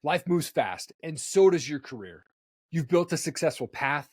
Life moves fast, and so does your career. You've built a successful path,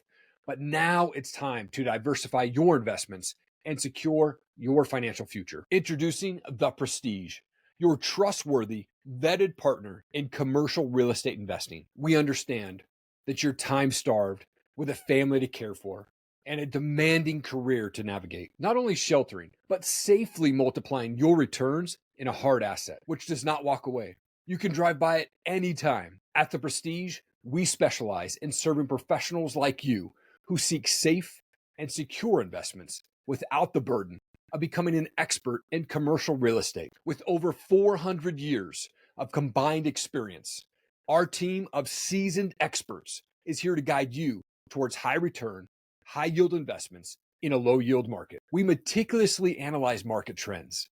but now it's time to diversify your investments and secure your financial future. Introducing The Prestige, your trustworthy, vetted partner in commercial real estate investing. We understand that you're time-starved with a family to care for and a demanding career to navigate. Not only sheltering, but safely multiplying your returns in a hard asset, which does not walk away. You can drive by it anytime. At The Prestige, we specialize in serving professionals like you who seek safe and secure investments without the burden of becoming an expert in commercial real estate. With over 400 years of combined experience, our team of seasoned experts is here to guide you towards high return, high yield investments in a low yield market. We meticulously analyze market trends,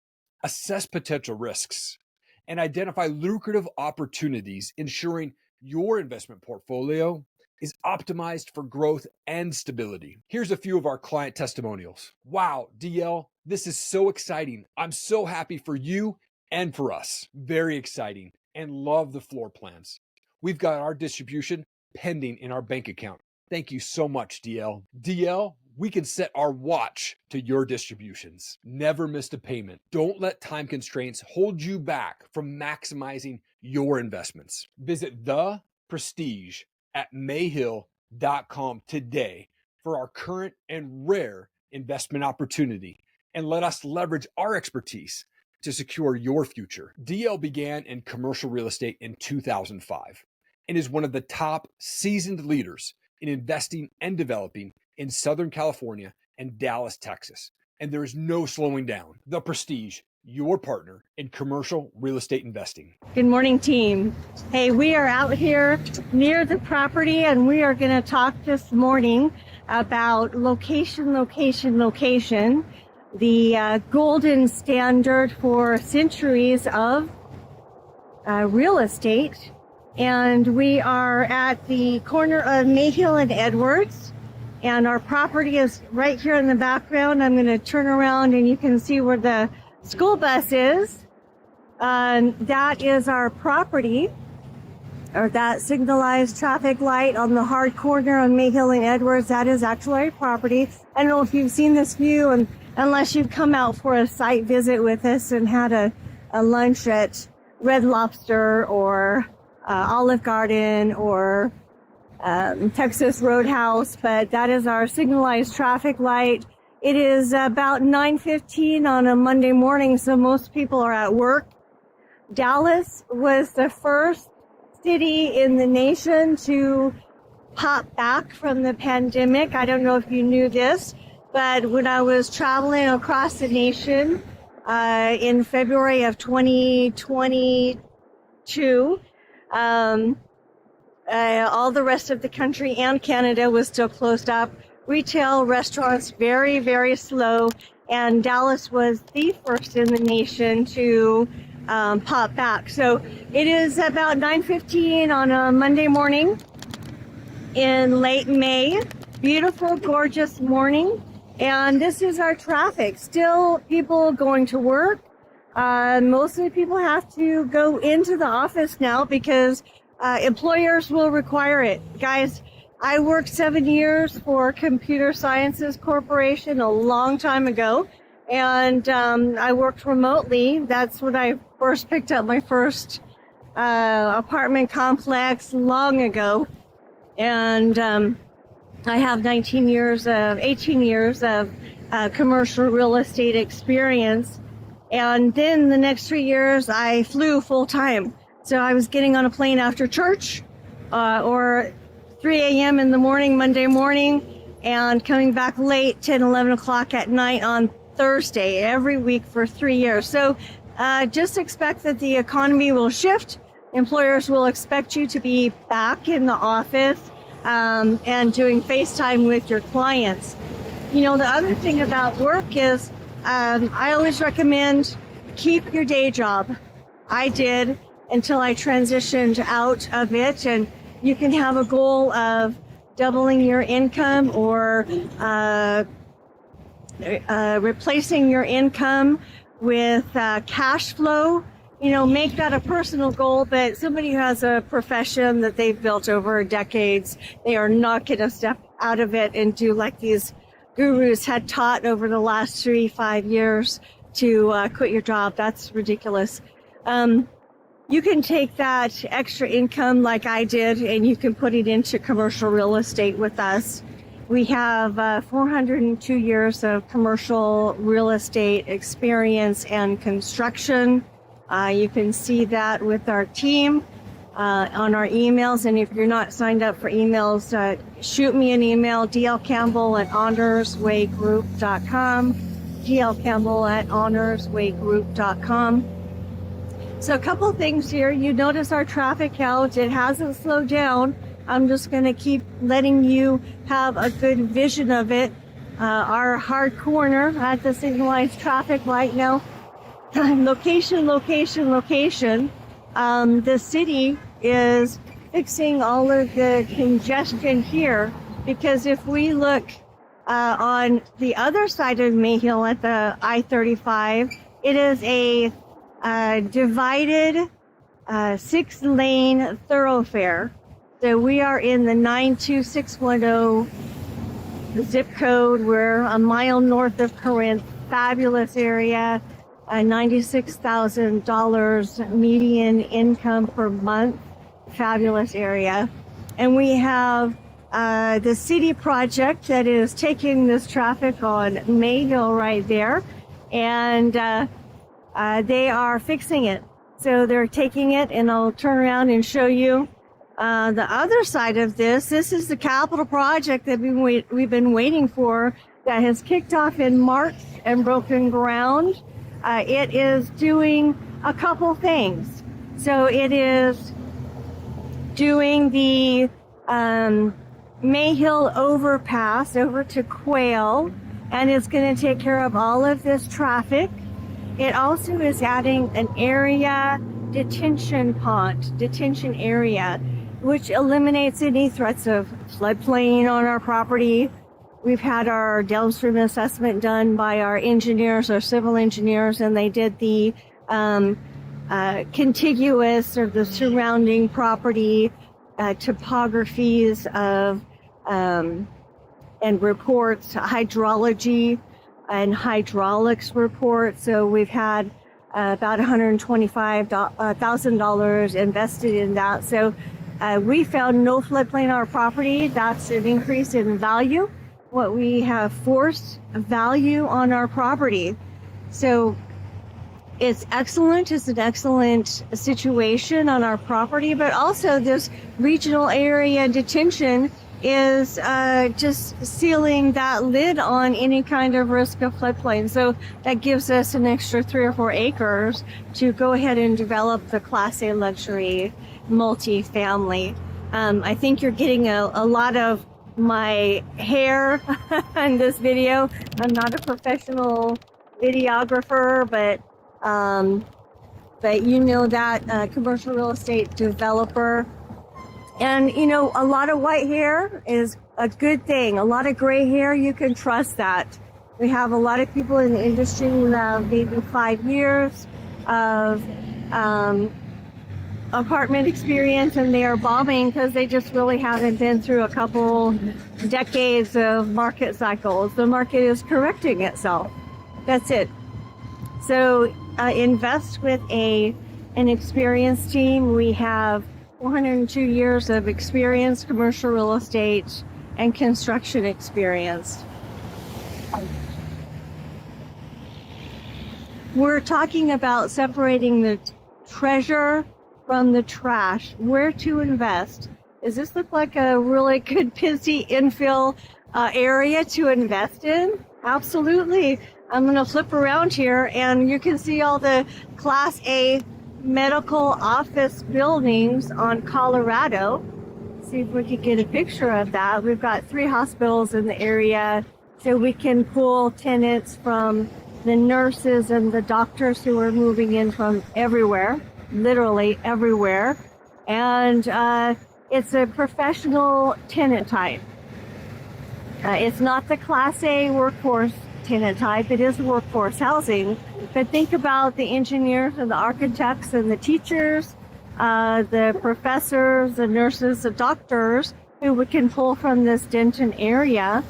assess potential risks, and identify lucrative opportunities, ensuring your investment portfolio is optimized for growth and stability. Here's a few of our client testimonials. Wow, DL, this is so exciting. I'm so happy for you and for us. Very exciting, and love the floor plans. We've got our distribution pending in our bank account. Thank you so much, DL. DL, we can set our watch to your distributions. Never missed a payment. Don't let time constraints hold you back from maximizing your investments. Visit The Prestige at mayhill.com today for our current and rare investment opportunity, and let us leverage our expertise to secure your future. DL began in commercial real estate in 2005 and is one of the top seasoned leaders in investing and developing in Southern California and Dallas, Texas. And there is no slowing down. The Prestige, your partner in commercial real estate investing. Good morning, team. Hey, we are out here near the property, and we are going to talk this morning about location. The golden standard for centuries of real estate. And we are at the corner of Mayhill and Edwards, and our property is right here in the background. I'm going to turn around and you can see where the school bus is. That is our property, or that signalized traffic light on the hard corner on Mayhill and Edwards. That is actually our property. I don't know if you've seen this view, and unless you've come out for a site visit with us and had a lunch at Red Lobster or Olive Garden or Texas Roadhouse, but that is our signalized traffic light. It is about 9:15 on a Monday morning, so most people are at work. Dallas was the first city in the nation to pop back from the pandemic. I don't know if you knew this, but when I was traveling across the nation in February of 2022, all the rest of the country and Canada was still closed up. Retail, restaurants, very, very slow. And Dallas was the first in the nation to pop back. So it is about 9:15 on a Monday morning in late May. Beautiful, gorgeous morning. And this is our traffic. Still people going to work. Most of the people have to go into the office now because employers will require it. Guys, I worked 7 years for Computer Sciences Corporation a long time ago, and I worked remotely. That's when I first picked up my first apartment complex long ago. And I have 18 years of commercial real estate experience. And then the next 3 years, I flew full time. So I was getting on a plane after church or 3 a.m. in the morning, Monday morning, and coming back late, 10, 11 o'clock at night on Thursday, every week for 3 years. So just expect that the economy will shift. Employers will expect you to be back in the office and doing FaceTime with your clients. You know, the other thing about work is I always recommend keep your day job. I did until I transitioned out of it, and you can have a goal of doubling your income or replacing your income with cash flow make that a personal goal, but somebody who has a profession that they've built over decades, they are not going to step out of it and do like these gurus had taught over the last 3-5 years to quit your job. That's ridiculous. You can take that extra income like I did, and you can put it into commercial real estate with us. We have 402 years of commercial real estate experience and construction. You can see that with our team on our emails. And if you're not signed up for emails, shoot me an email, dlcampbell@honorswaygroup.com, dlcampbell@honorswaygroup.com. So a couple of things here. You notice our traffic count. It hasn't slowed down. I'm just going to keep letting you have a good vision of it. Our hard corner at the signalized traffic light now. Location, location, location. The city is fixing all of the congestion here, because if we look on the other side of Mayhill at the I-35, it is a divided 6-lane thoroughfare. So we are in the 92610 zip code. We're a mile north of Corinth. Fabulous area. $96,000 median income per month. Fabulous area. And we have the city project that is taking this traffic on Mayhill right there. And they are fixing it. So they're taking it, and I'll turn around and show you the other side of this. This is the capital project that we've been waiting for, that has kicked off in March and broken ground. It is doing a couple things. So it is doing the Mayhill overpass over to Quail, and it's going to take care of all of this traffic. It also is adding an area detention area, which eliminates any threats of floodplain on our property. We've had our downstream assessment done by our engineers, our civil engineers, and they did the contiguous or the surrounding property topographies of and reports, hydrology and hydraulics reports. So we've had about $125,000 invested in that. So we found no floodplain on our property. That's an increase in value. What we have forced value on our property. So it's excellent. It's an excellent situation on our property, but also this regional area detention is just sealing that lid on any kind of risk of floodplain. So that gives us an extra 3 or 4 acres to go ahead and develop the Class A luxury multifamily. I think you're getting a lot of my hair in this video. I'm not a professional videographer, but you know that commercial real estate developer. And a lot of white hair is a good thing. A lot of gray hair, you can trust that. We have a lot of people in the industry who have maybe 5 years of apartment experience, and they are bombing because they just really haven't been through a couple decades of market cycles. The market is correcting itself. That's it. So invest with an experienced team. We have 402 years of experience, commercial real estate and construction experience. We're talking about separating the treasure from the trash. Where to invest? Does this look like a really good, busy infill area to invest in? Absolutely. I'm going to flip around here, and you can see all the Class A medical office buildings on Colorado. See if we can get a picture of that. We've got 3 hospitals in the area, so we can pull tenants from the nurses and the doctors who are moving in from everywhere. Literally everywhere. And it's a professional tenant type. It's not the Class A workforce tenant type. It is workforce housing. But think about the engineers and the architects and the teachers, the professors, the nurses, the doctors who we can pull from this Denton area.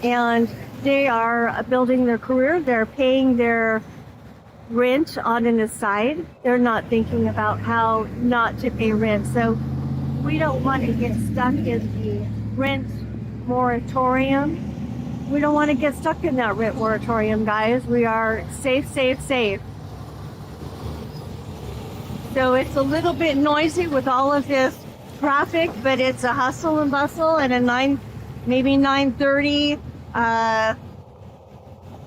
And they are building their career. They're paying their rent on an aside. They're not thinking about how not to pay rent. So we don't want to get stuck in the rent moratorium. We don't want to get stuck in that rent moratorium, guys. We are safe, safe, safe. So it's a little bit noisy with all of this traffic, but it's a hustle and bustle and maybe 9:30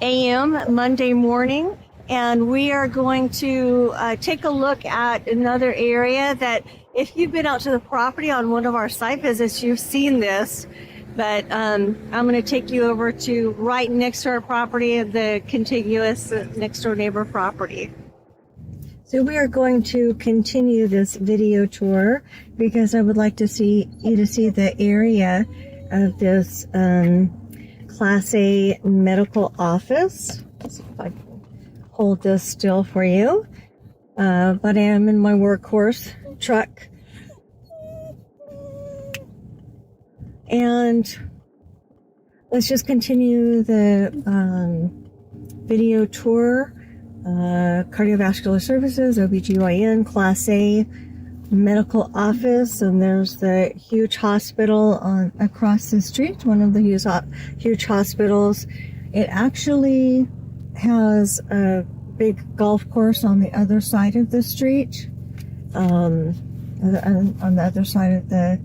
a.m. Monday morning. And we are going to take a look at another area that if you've been out to the property on one of our site visits, you've seen this. But I'm going to take you over to right next to our property, the contiguous next door neighbor property. So we are going to continue this video tour because I would like to see you to see the area of this Class A medical office. Let's see if I can hold this still for you. But I am in my workhorse truck. And let's just continue the video tour. Cardiovascular services, OBGYN, Class A medical office, and there's the huge hospital across the street, one of the huge hospitals. It actually has a big golf course on the other side of the street, on the other side of the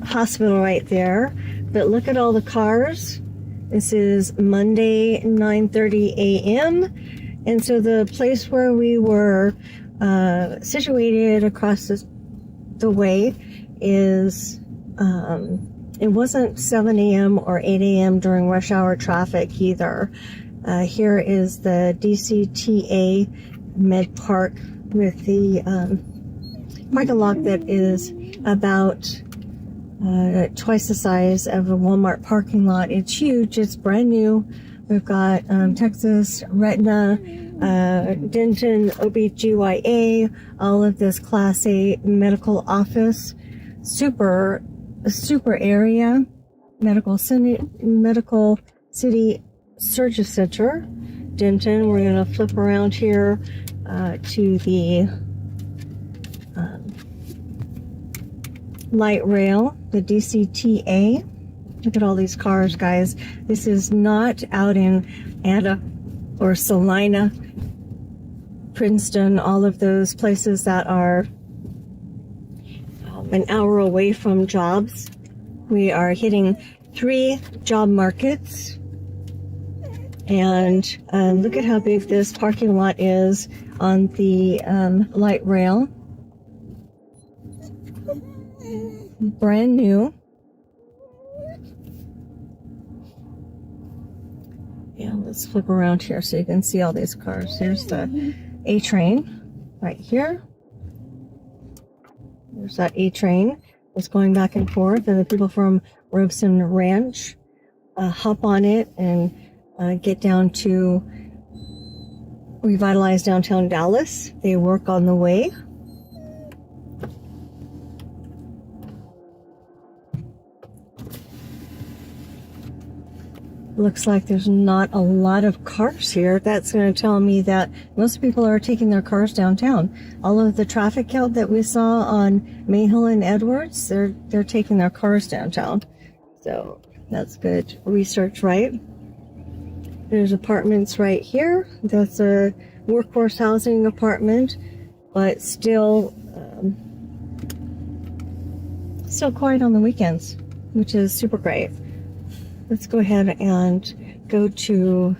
hospital right there. But look at all the cars. This is Monday, 9:30 a.m. And so the place where we were situated across the way is, it wasn't 7 a.m. or 8 a.m. during rush hour traffic either. Here is the DCTA Med Park with the parking lot that is about twice the size of a Walmart parking lot. It's huge. It's brand new. We've got Texas, Retina, Denton, OBGYA, all of this Class A medical office. Super area. Medical City Surgery Center, Denton. We're going to flip around here to the light rail, the DCTA. Look at all these cars, guys. This is not out in Ada or Salina, Princeton, all of those places that are an hour away from jobs. We are hitting 3 job markets. And look at how big this parking lot is on the light rail. Brand new. Yeah, let's flip around here so you can see all these cars. Here's the A train right here. There's that A train. It's going back and forth, and the people from Robeson Ranch hop on it and get down to revitalize downtown Dallas. They work on the way. Looks like there's not a lot of cars here. That's going to tell me that most people are taking their cars downtown. All of the traffic count that we saw on Mayhill and Edwards, they're taking their cars downtown. So that's good research, right? There's apartments right here. That's a workforce housing apartment, but still quiet on the weekends, which is super great. Let's go ahead and go to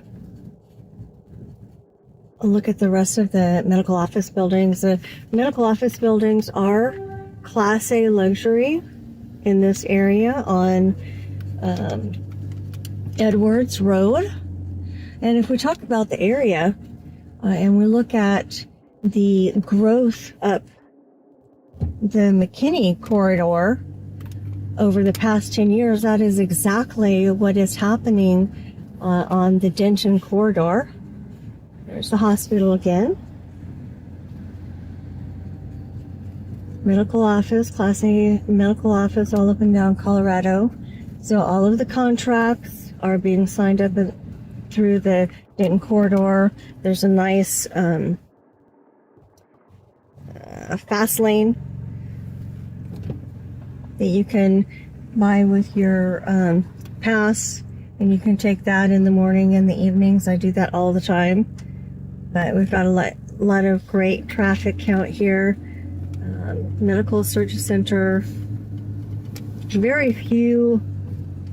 a look at the rest of the medical office buildings. The medical office buildings are Class A luxury in this area on Edwards Road. And if we talk about the area and we look at the growth up the McKinney corridor, over the past 10 years, that is exactly what is happening on the Denton corridor. There's the hospital again. Medical office, Class A medical office all up and down Colorado. So all of the contracts are being signed up through the Denton corridor. There's a nice fast lane that you can buy with your pass, and you can take that in the morning and the evenings. I do that all the time. But we've got a lot of great traffic count here. Medical Surgery Center. Very few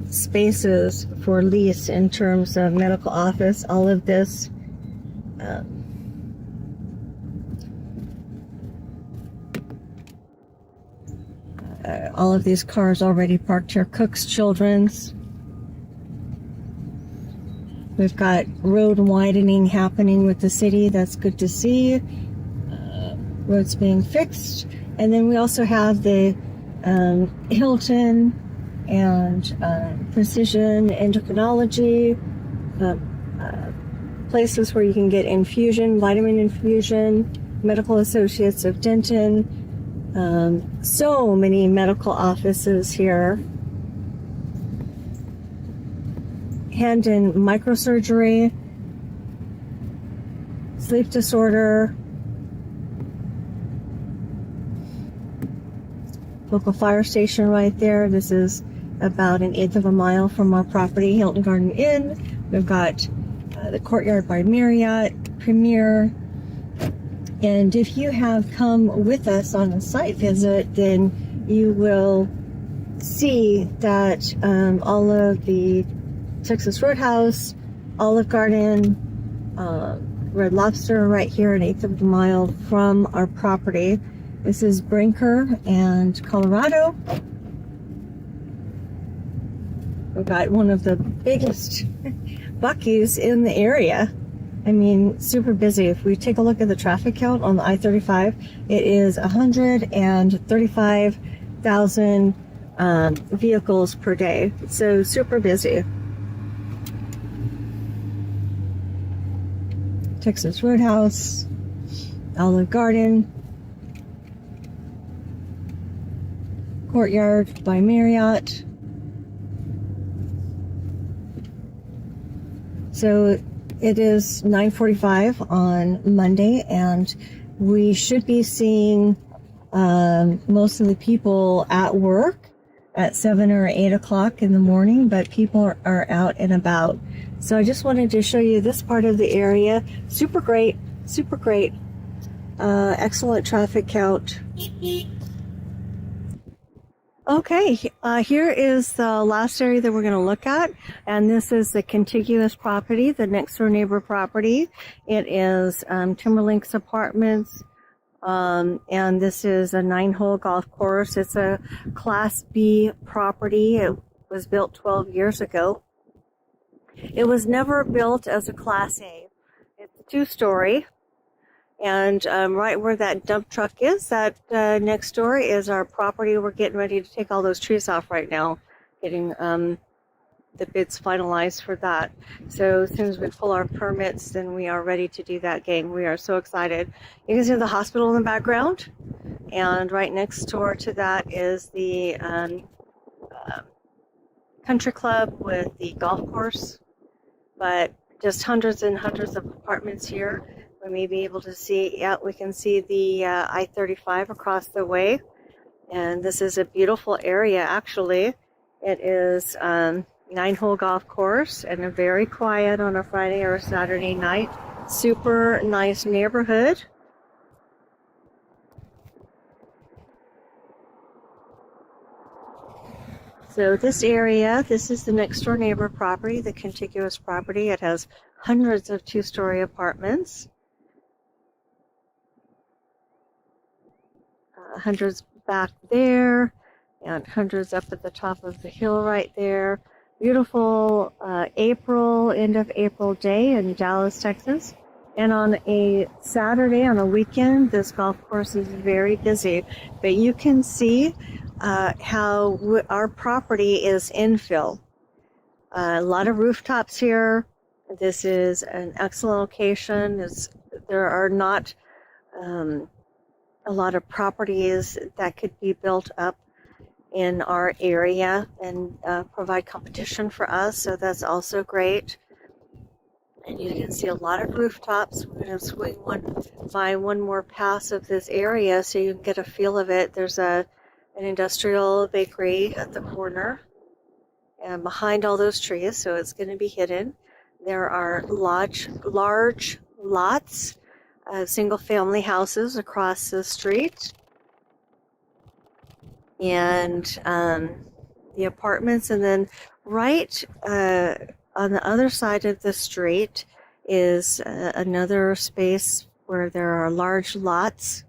spaces for lease in terms of medical office. All of this all of these cars already parked here. Cook's Children's. We've got road widening happening with the city. That's good to see. Roads being fixed. And then we also have the Hilton and Precision Endocrinology, places where you can get infusion, vitamin infusion, Medical Associates of Denton. So many medical offices here. Hand and microsurgery, sleep disorder, local fire station right there. This is about 1/8 of a mile from our property, Hilton Garden Inn. We've got the Courtyard by Marriott, Premier. And if you have come with us on a site visit, then you will see that all of the Texas Roadhouse, Olive Garden, Red Lobster right here, 1/8 of a mile from our property. This is Brinker and Colorado. We've got one of the biggest Buc-ee's in the area. I mean, super busy. If we take a look at the traffic count on the I-35, it is 135,000 vehicles per day. So super busy. Texas Roadhouse, Olive Garden, Courtyard by Marriott. So it is 9:45 on Monday, and we should be seeing most of the people at work at 7 or 8 o'clock in the morning, but people are out and about. So I just wanted to show you this part of the area. Super great, super great. Excellent traffic count. Okay, here is the last area that we're going to look at, and this is the contiguous property, the next door neighbor property. It is Timberlinks Apartments, and this is a 9-hole golf course. It's a Class B property. It was built 12 years ago. It was never built as a Class A. It's 2-story. And right where that dump truck is, that next door is our property. We're getting ready to take all those trees off right now, getting the bids finalized for that. So as soon as we pull our permits, then we are ready to do that, gang. We are so excited. You can see the hospital in the background, and right next door to that is the country club with the golf course, but just hundreds and hundreds of apartments here. We may be able to see, yeah, we can see the I-35 across the way. And this is a beautiful area, actually. It is 9-hole golf course and a very quiet on a Friday or a Saturday night. Super nice neighborhood. So this area, this is the next door neighbor property, the contiguous property. It has hundreds of 2-story apartments. Hundreds back there, and hundreds up at the top of the hill right there. Beautiful end of April day in Dallas, Texas. And on a Saturday, on a weekend, this golf course is very busy. But you can see how our property is infill. A lot of rooftops here. This is an excellent location. There are not a lot of properties that could be built up in our area and provide competition for us. So that's also great. And you can see a lot of rooftops. We're going to swing by one more pass of this area so you can get a feel of it. There's an industrial bakery at the corner and behind all those trees, so it's going to be hidden. There are large lots of single-family houses across the street. And the apartments, and then right on the other side of the street is another space where there are large lots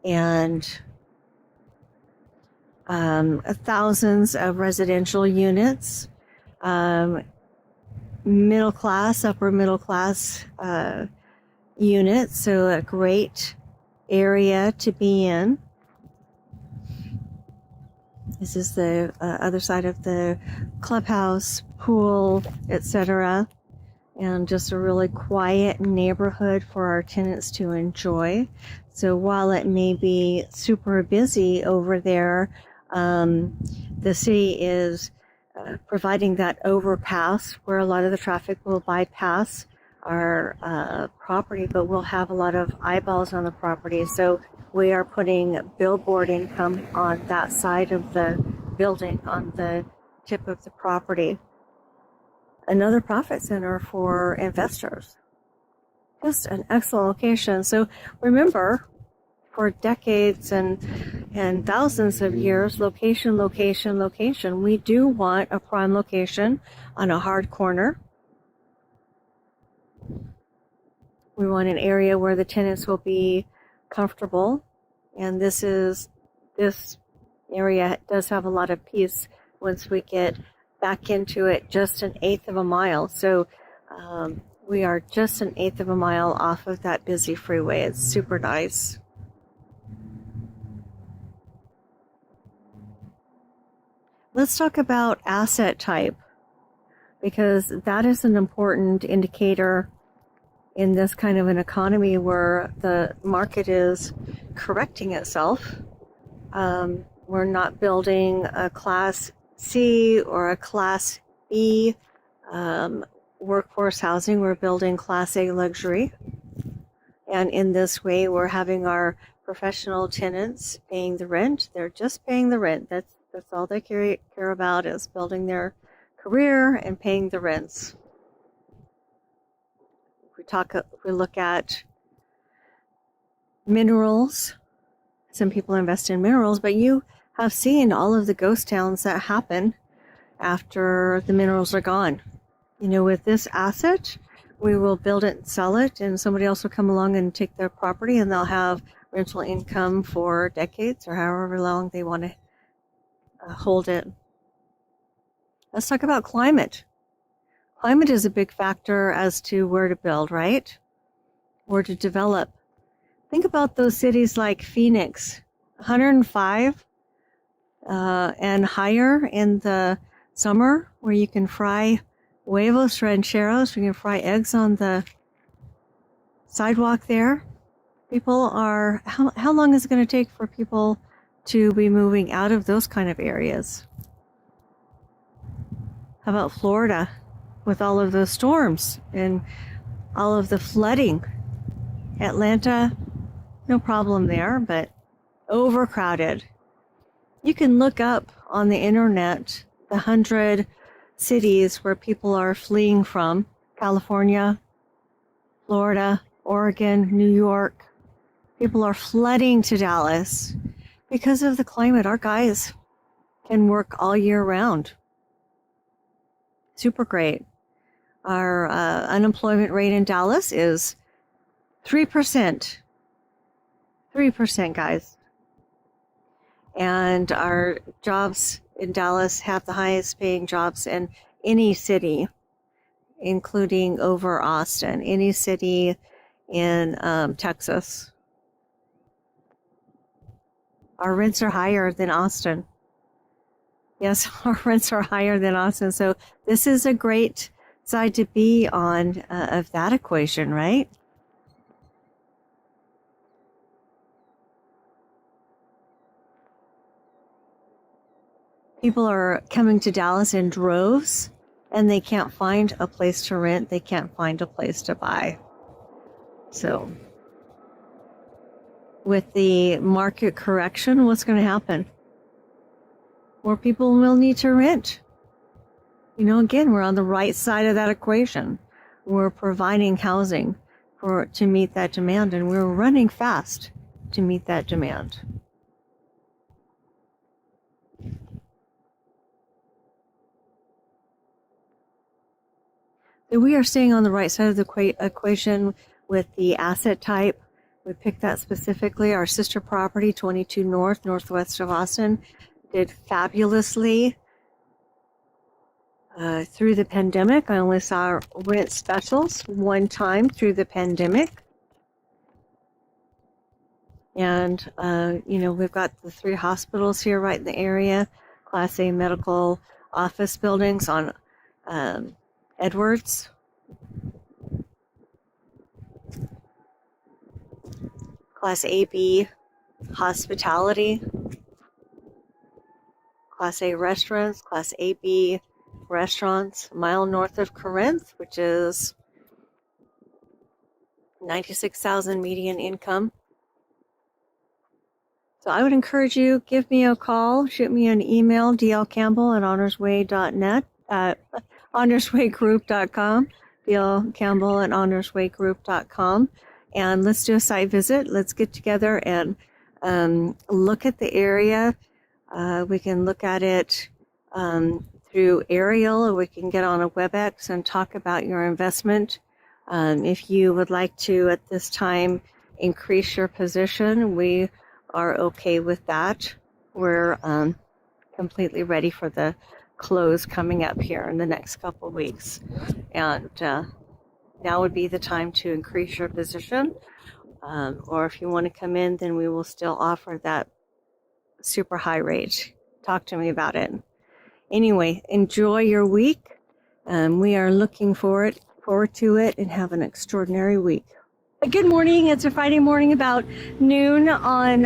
and thousands of residential units, middle class, upper middle class units, so a great area to be in. This is the other side of the clubhouse, pool, etc. And just a really quiet neighborhood for our tenants to enjoy. So while it may be super busy over there, the city is providing that overpass where a lot of the traffic will bypass our property, but we'll have a lot of eyeballs on the property. So we are putting billboard income on that side of the building, on the tip of the property. Another profit center for investors. Just an excellent location. So remember, for decades and thousands of years, location, location, location. We do want a prime location on a hard corner. We want an area where the tenants will be comfortable, and this area does have a lot of peace once we get back into it, just an eighth of a mile. So we are just an eighth of a mile off of that busy freeway. It's super nice. Let's talk about asset type, because that is an important indicator in this kind of an economy where the market is correcting itself. We're not building a Class C or a Class B workforce housing. We're building Class A luxury. And in this way, we're having our professional tenants paying the rent. They're just paying the rent. That's all they care about, is building their career and paying the rents. We look at minerals. Some people invest in minerals, but you have seen all of the ghost towns that happen after the minerals are gone. You know, with this asset, we will build it and sell it, and somebody else will come along and take their property, and they'll have rental income for decades or however long they want to hold it. Let's talk about climate. Climate is a big factor as to where to build, right? Where to develop. Think about those cities like Phoenix, 105 and higher in the summer, where you can fry huevos rancheros, you can fry eggs on the sidewalk there. People are, how long is it going to take for people to be moving out of those kind of areas? How about Florida with all of those storms and all of the flooding? Atlanta, no problem there, but overcrowded. You can look up on the internet the 100 cities where people are fleeing from: California, Florida, Oregon, New York. People are flooding to Dallas because of the climate. Our guys can work all year round. Super great. Our unemployment rate in Dallas is 3%. 3%, guys. And our jobs in Dallas have the highest paying jobs in any city, including over Austin, any city in Texas. Our rents are higher than Austin. Yes, our rents are higher than Austin. So this is a great side to be on of that equation, right? People are coming to Dallas in droves, and they can't find a place to rent. They can't find a place to buy. So with the market correction, what's going to happen? More people will need to rent. You know, again, we're on the right side of that equation. We're providing housing to meet that demand, and we're running fast to meet that demand. We are staying on the right side of the equation with the asset type. We picked that specifically. Our sister property, 22 North, northwest of Austin, did fabulously through the pandemic. I only saw rent specials one time through the pandemic. And, you know, we've got the 3 hospitals here right in the area, Class A medical office buildings on Edwards. Class AB hospitality. Class A restaurants, Class AB restaurants, a mile north of Corinth, which is 96,000 median income. So I would encourage you, give me a call, shoot me an email, dlcampbell@honorsway.net, honorswaygroup.com, dlcampbell@honorswaygroup.com, and let's do a site visit. Let's get together and look at the area. We can look at it through aerial, or we can get on a WebEx and talk about your investment. If you would like to, at this time, increase your position, we are okay with that. We're completely ready for the close coming up here in the next couple of weeks. And now would be the time to increase your position. Or if you want to come in, then we will still offer that super high rate. Talk to me about it. Anyway, enjoy your week. We are looking forward to it, and have an extraordinary week. Good morning. It's a Friday morning about noon on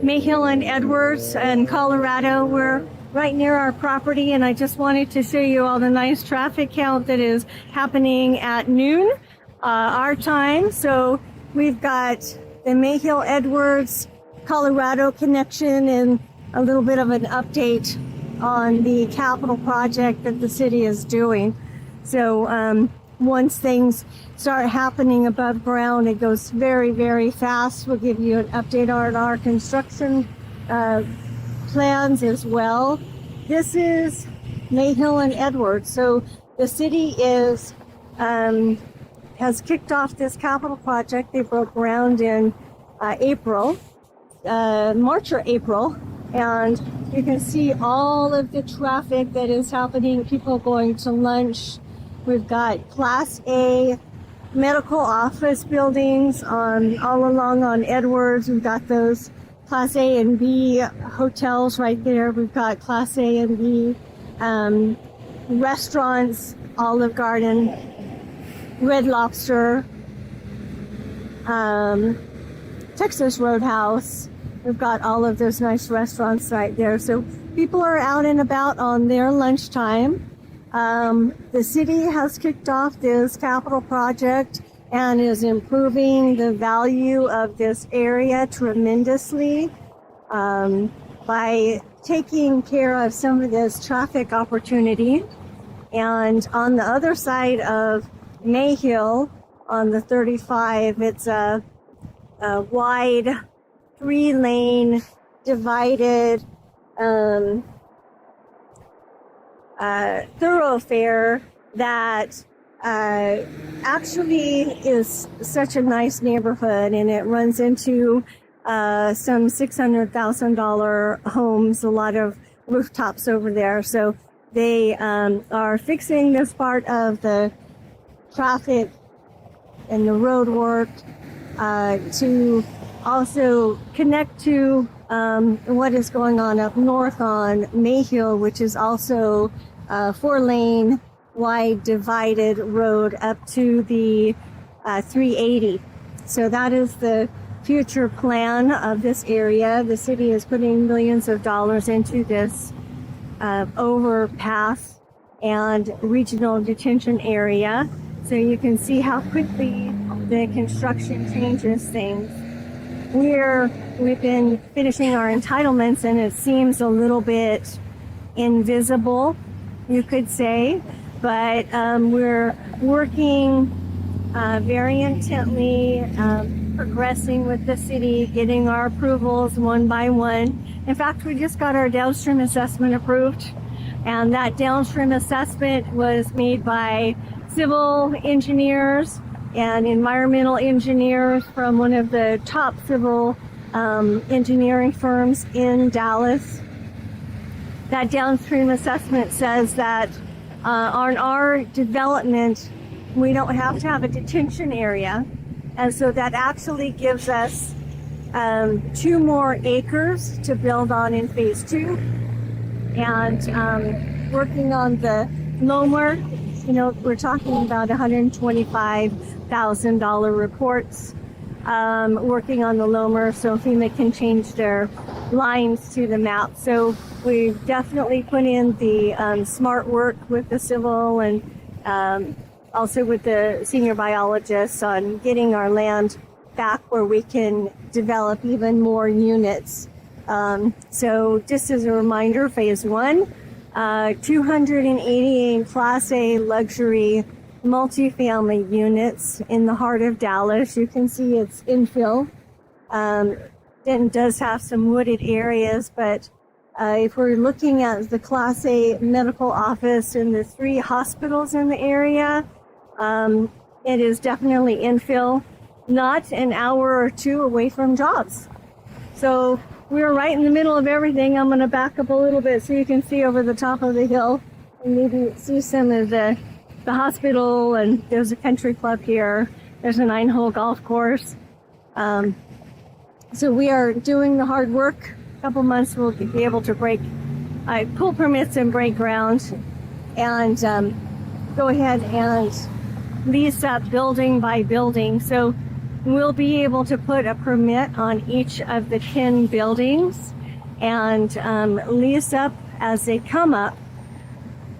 Mayhill and Edwards in Colorado. We're right near our property, and I just wanted to show you all the nice traffic count that is happening at noon our time. So we've got the Mayhill Edwards Colorado connection and a little bit of an update on the capital project that the city is doing. So once things start happening above ground, it goes very, very fast. We'll give you an update on our construction plans as well. This is Mayhill and Edwards. So the city has kicked off this capital project. They broke ground in March or April. And you can see all of the traffic that is happening, people going to lunch. We've got Class A medical office buildings all along on Edwards. We've got those Class A and B hotels right there. We've got Class A and B restaurants, Olive Garden, Red Lobster, Texas Roadhouse. We've got all of those nice restaurants right there. So people are out and about on their lunchtime. The city has kicked off this capital project and is improving the value of this area tremendously by taking care of some of this traffic opportunity. And on the other side of Mayhill, on the 35, it's a wide 3-lane divided thoroughfare that actually is such a nice neighborhood, and it runs into some $600,000 homes, a lot of rooftops over there. So they are fixing this part of the traffic and the road work to also connect to what is going on up north on Mayhill, which is also a 4-lane wide divided road up to the 380. So that is the future plan of this area. The city is putting millions of dollars into this overpass and regional detention area. So you can see how quickly the construction changes things. We've been finishing our entitlements, and it seems a little bit invisible, you could say, but we're working very intently, progressing with the city, getting our approvals one by one. In fact, we just got our downstream assessment approved, and that downstream assessment was made by civil engineers and environmental engineers from one of the top civil engineering firms in Dallas. That downstream assessment says that on our development, we don't have to have a detention area. And so that actually gives us 2 more acres to build on in phase 2. And working on the LOMR, we're talking about $125,000 reports, working on the LOMR so FEMA can change their lines to the map. So we've definitely put in the smart work with the civil and also with the senior biologists on getting our land back where we can develop even more units. So just as a reminder, phase 1, 288 Class A luxury multifamily units in the heart of Dallas. You can see it's infill. It does have some wooded areas, but if we're looking at the Class A medical office and the 3 hospitals in the area, it is definitely infill, not an hour or 2 away from jobs. So we're right in the middle of everything. I'm going to back up a little bit so you can see over the top of the hill and maybe see some of the hospital, and there's a country club here. There's a 9-hole golf course. So we are doing the hard work. A couple months we'll be able to pull permits and break ground and go ahead and lease up building by building. So we'll be able to put a permit on each of the 10 buildings and lease up as they come up,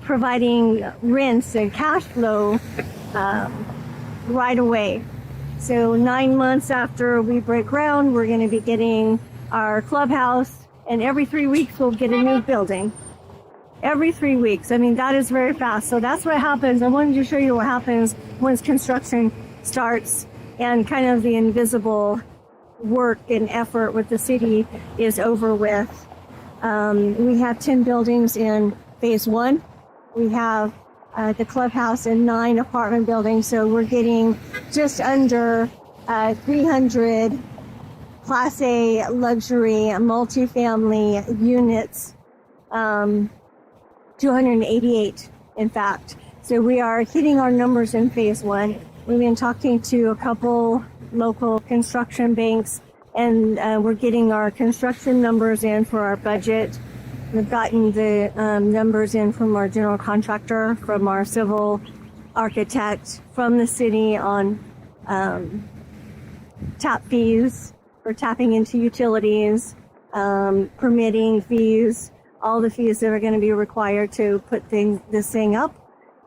providing rents and cash flow right away. So 9 months after we break ground, we're going to be getting our clubhouse, and every 3 weeks we'll get a new building. Every 3 weeks. I mean, that is very fast. So that's what happens. I wanted to show you what happens once construction starts and kind of the invisible work and effort with the city is over with. We have 10 buildings in phase 1. We have the clubhouse and 9 apartment buildings. So we're getting just under 300 Class A luxury multifamily units, 288 in fact. So we are hitting our numbers in phase 1. We've been talking to a couple local construction banks, and we're getting our construction numbers in for our budget. We've gotten the numbers in from our general contractor, from our civil architect, from the city on tap fees for tapping into utilities, permitting fees, all the fees that are going to be required to put this thing up.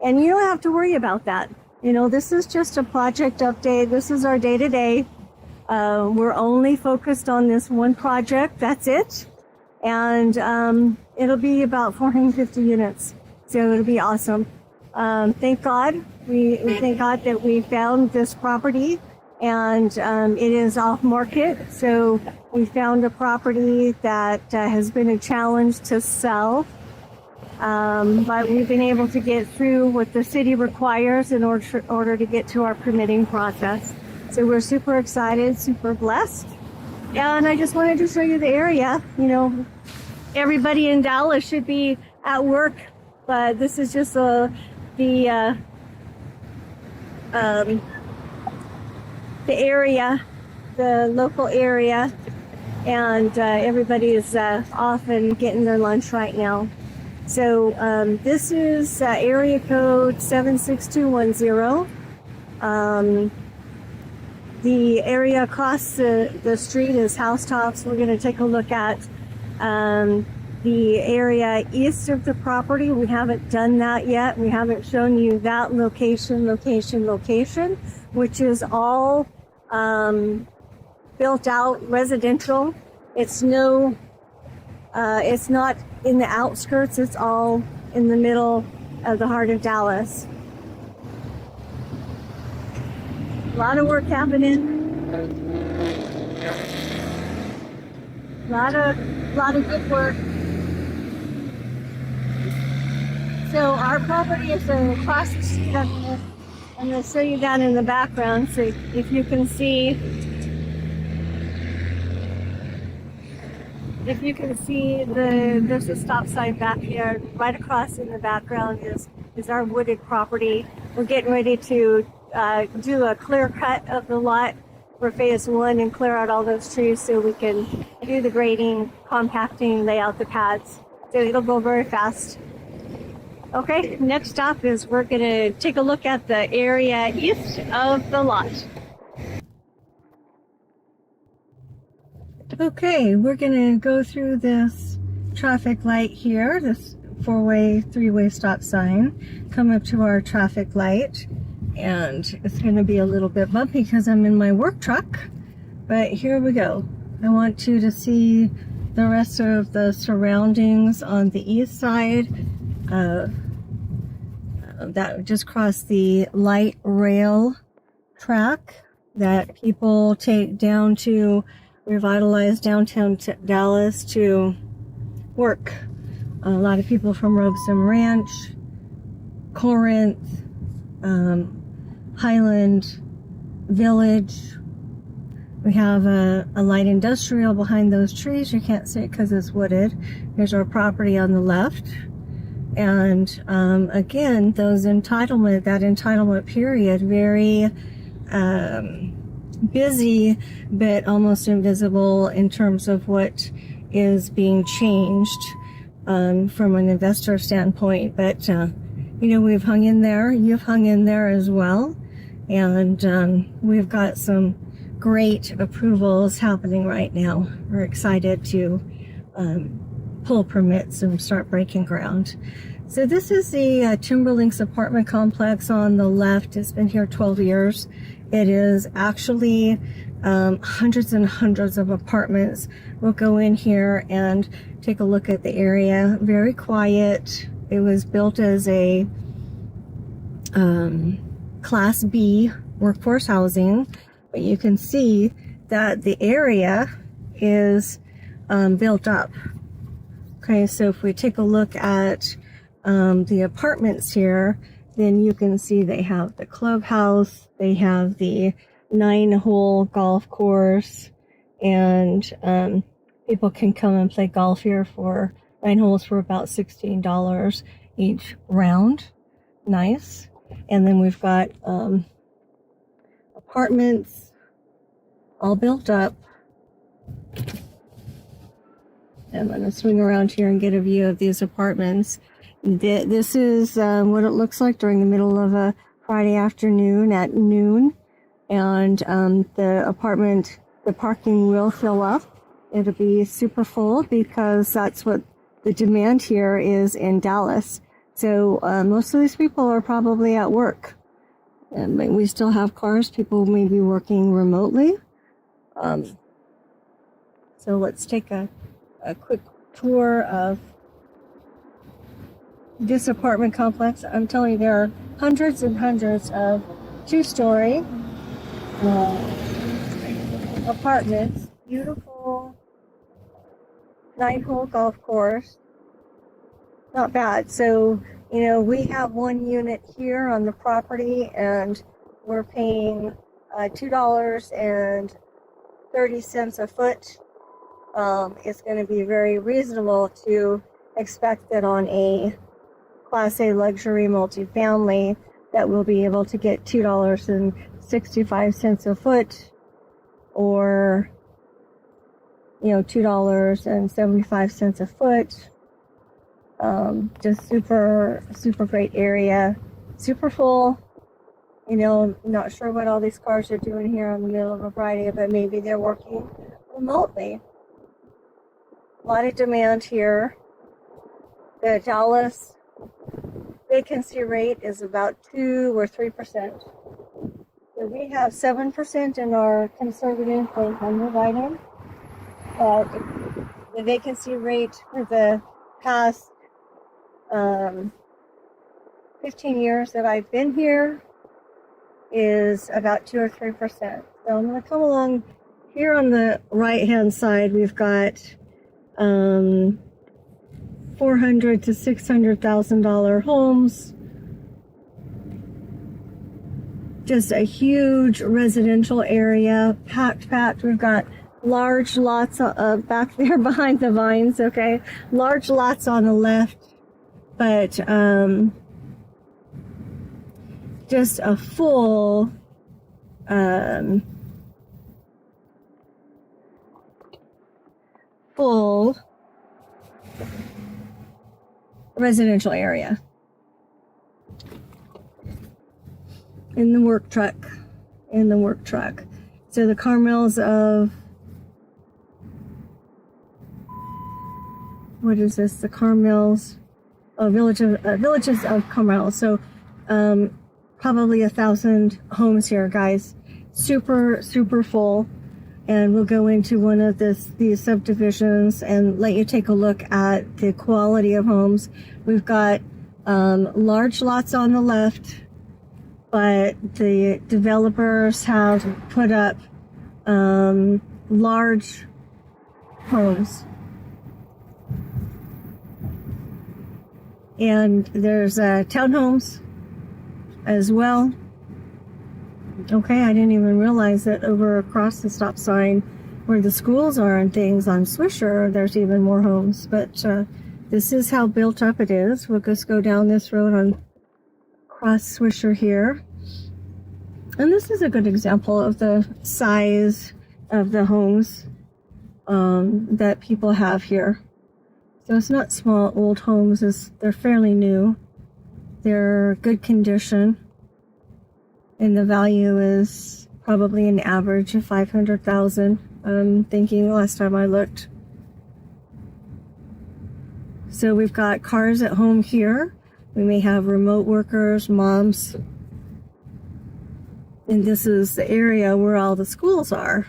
And you don't have to worry about that. This is just a project update. This is our day-to-day. We're only focused on this one project. That's it. And it'll be about 450 units. So it'll be awesome. Thank God. We thank God that we found this property, and it is off market. So we found a property that has been a challenge to sell. But we've been able to get through what the city requires in order to get to our permitting process. So we're super excited, super blessed. And I just wanted to show you the area. Everybody in Dallas should be at work, but this is just the area the local area, and everybody is off and getting their lunch right now. So this is area code 76210. The area across the street is housetops. We're going to take a look at the area east of the property. We haven't done that yet. We haven't shown you that location, which is all built out residential. It's not in the outskirts. It's all in the middle of the heart of Dallas. A lot of work happening. A lot of good work. So our property is across the street. I'm going to show you down in the background, so if you can see. There's a stop sign back here. Right across in the background is our wooded property. We're getting ready to do a clear cut of the lot for phase 1 and clear out all those trees so we can do the grading, compacting, lay out the pads. So it'll go very fast. Okay, next stop is we're going to take a look at the area east of the lot. Okay, we're going to go through this traffic light here, this 4-way, 3-way stop sign, come up to our traffic light, and it's going to be a little bit bumpy because I'm in my work truck, but here we go. I want you to see the rest of the surroundings on the east side. That just crossed the light rail track that people take down to revitalize downtown Dallas to work. A lot of people from Robeson Ranch, Corinth, Highland Village. We have a light industrial behind those trees. You can't see it because it's wooded. There's our property on the left. And again, that entitlement period, very busy, but almost invisible in terms of what is being changed from an investor standpoint. But, we've hung in there. You've hung in there as well. And we've got some great approvals happening right now. We're excited to pull permits and start breaking ground. So this is the Timberlinks apartment complex on the left. It's been here 12 years. It is actually hundreds and hundreds of apartments. We'll go in here and take a look at the area. Very quiet. It was built as a Class B workforce housing, but you can see that the area is built up. Okay, so if we take a look at the apartments here, then you can see they have the clubhouse, they have the 9-hole golf course, and people can come and play golf here for 9 holes for about $16 each round. Nice. And then we've got apartments all built up. I'm going to swing around here and get a view of these apartments. This is what it looks like during the middle of a Friday afternoon at noon. And the parking will fill up. It'll be super full because that's what the demand here is in Dallas. So most of these people are probably at work. And we still have cars. People may be working remotely. So let's take a quick tour of this apartment complex. I'm telling you, there are hundreds and hundreds of 2-story apartments. Beautiful 9-hole golf course. Not bad. So, we have 1 unit here on the property, and we're paying $2.30 a foot. It's going to be very reasonable to expect that on a Class A luxury multifamily that we'll be able to get $2.65 a foot or, $2.75 a foot. Just super, super great area, super full. Not sure what all these cars are doing here in the middle of a Friday, but maybe they're working remotely. A lot of demand here. The Dallas vacancy rate is about 2 or 3%. So we have 7% in our conservative rate underwriting. But the vacancy rate for the past 15 years that I've been here is about 2 or 3%. So I'm going to come along here on the right-hand side. We've got $400,000 to $600,000 homes. Just a huge residential area, packed. We've got large lots back there behind the vines. Okay, large lots on the left, but just a full residential area. In the work truck. So the Carmels of, what is this? The Carmels, villages of Carmel. So probably 1,000 homes here, guys. Super, super full. And we'll go into one of these subdivisions and let you take a look at the quality of homes. We've got large lots on the left, but the developers have put up large homes. And there's townhomes as well. Okay, I didn't even realize that over across the stop sign where the schools are and things on Swisher, there's even more homes. But this is how built up it is. We'll just go down this road on cross Swisher here. And this is a good example of the size of the homes that people have here. So it's not small old homes, they're fairly new. They're good condition. And the value is probably an average of $500,000. I'm thinking last time I looked. So we've got cars at home here. We may have remote workers, moms. And this is the area where all the schools are.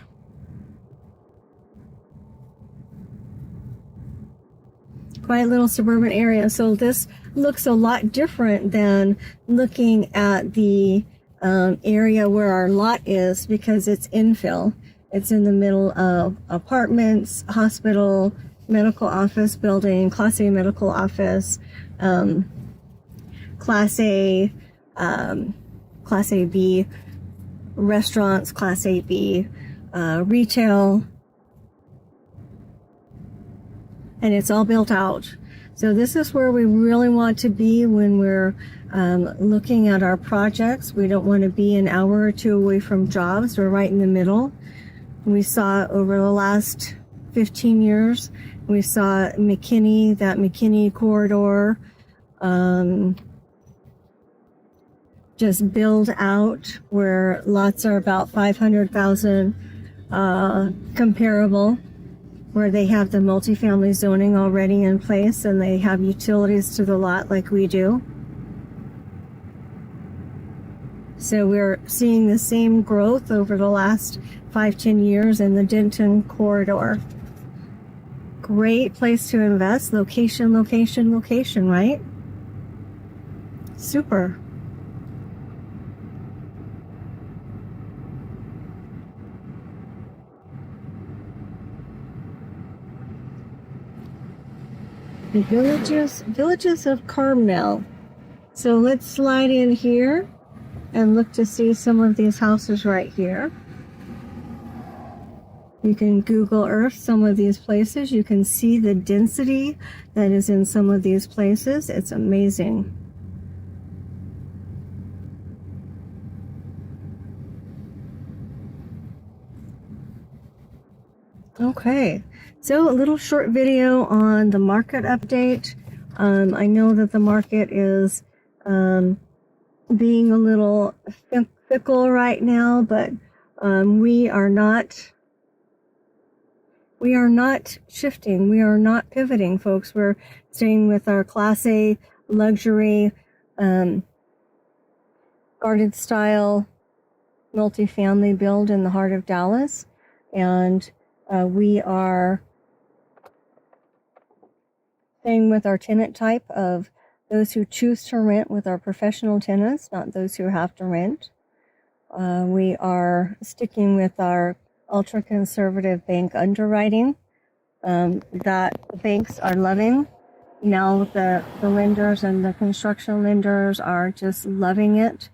Quite a little suburban area. So this looks a lot different than looking at the area where our lot is, because it's infill. It's in the middle of apartments, hospital, medical office building, Class A medical office, Class A B restaurants, Class A B retail, and it's all built out. So this is where we really want to be when we're looking at our projects. We don't want to be an hour or two away from jobs. We're right in the middle. We saw over the last 15 years, we saw that McKinney corridor just build out, where lots are about 500,000 comparable, where they have the multifamily zoning already in place and they have utilities to the lot like we do. So we're seeing the same growth over the last 5-10 years in the Denton corridor. Great place to invest. Location, right? Super. The villages of Carmel. So let's slide in here and look to see some of these houses right here. You can Google Earth some of these places. You can see the density that is in some of these places. It's amazing. Okay, so a little short video on the market update. I know that the market is being a little fickle right now, but we are not shifting. We are not pivoting, folks. We're staying with our Class A luxury garden style multifamily build in the heart of Dallas, and we are staying with our tenant type of those who choose to rent with our professional tenants, not those who have to rent. We are sticking with our ultra conservative bank underwriting that the banks are loving. Now the lenders and the construction lenders are just loving it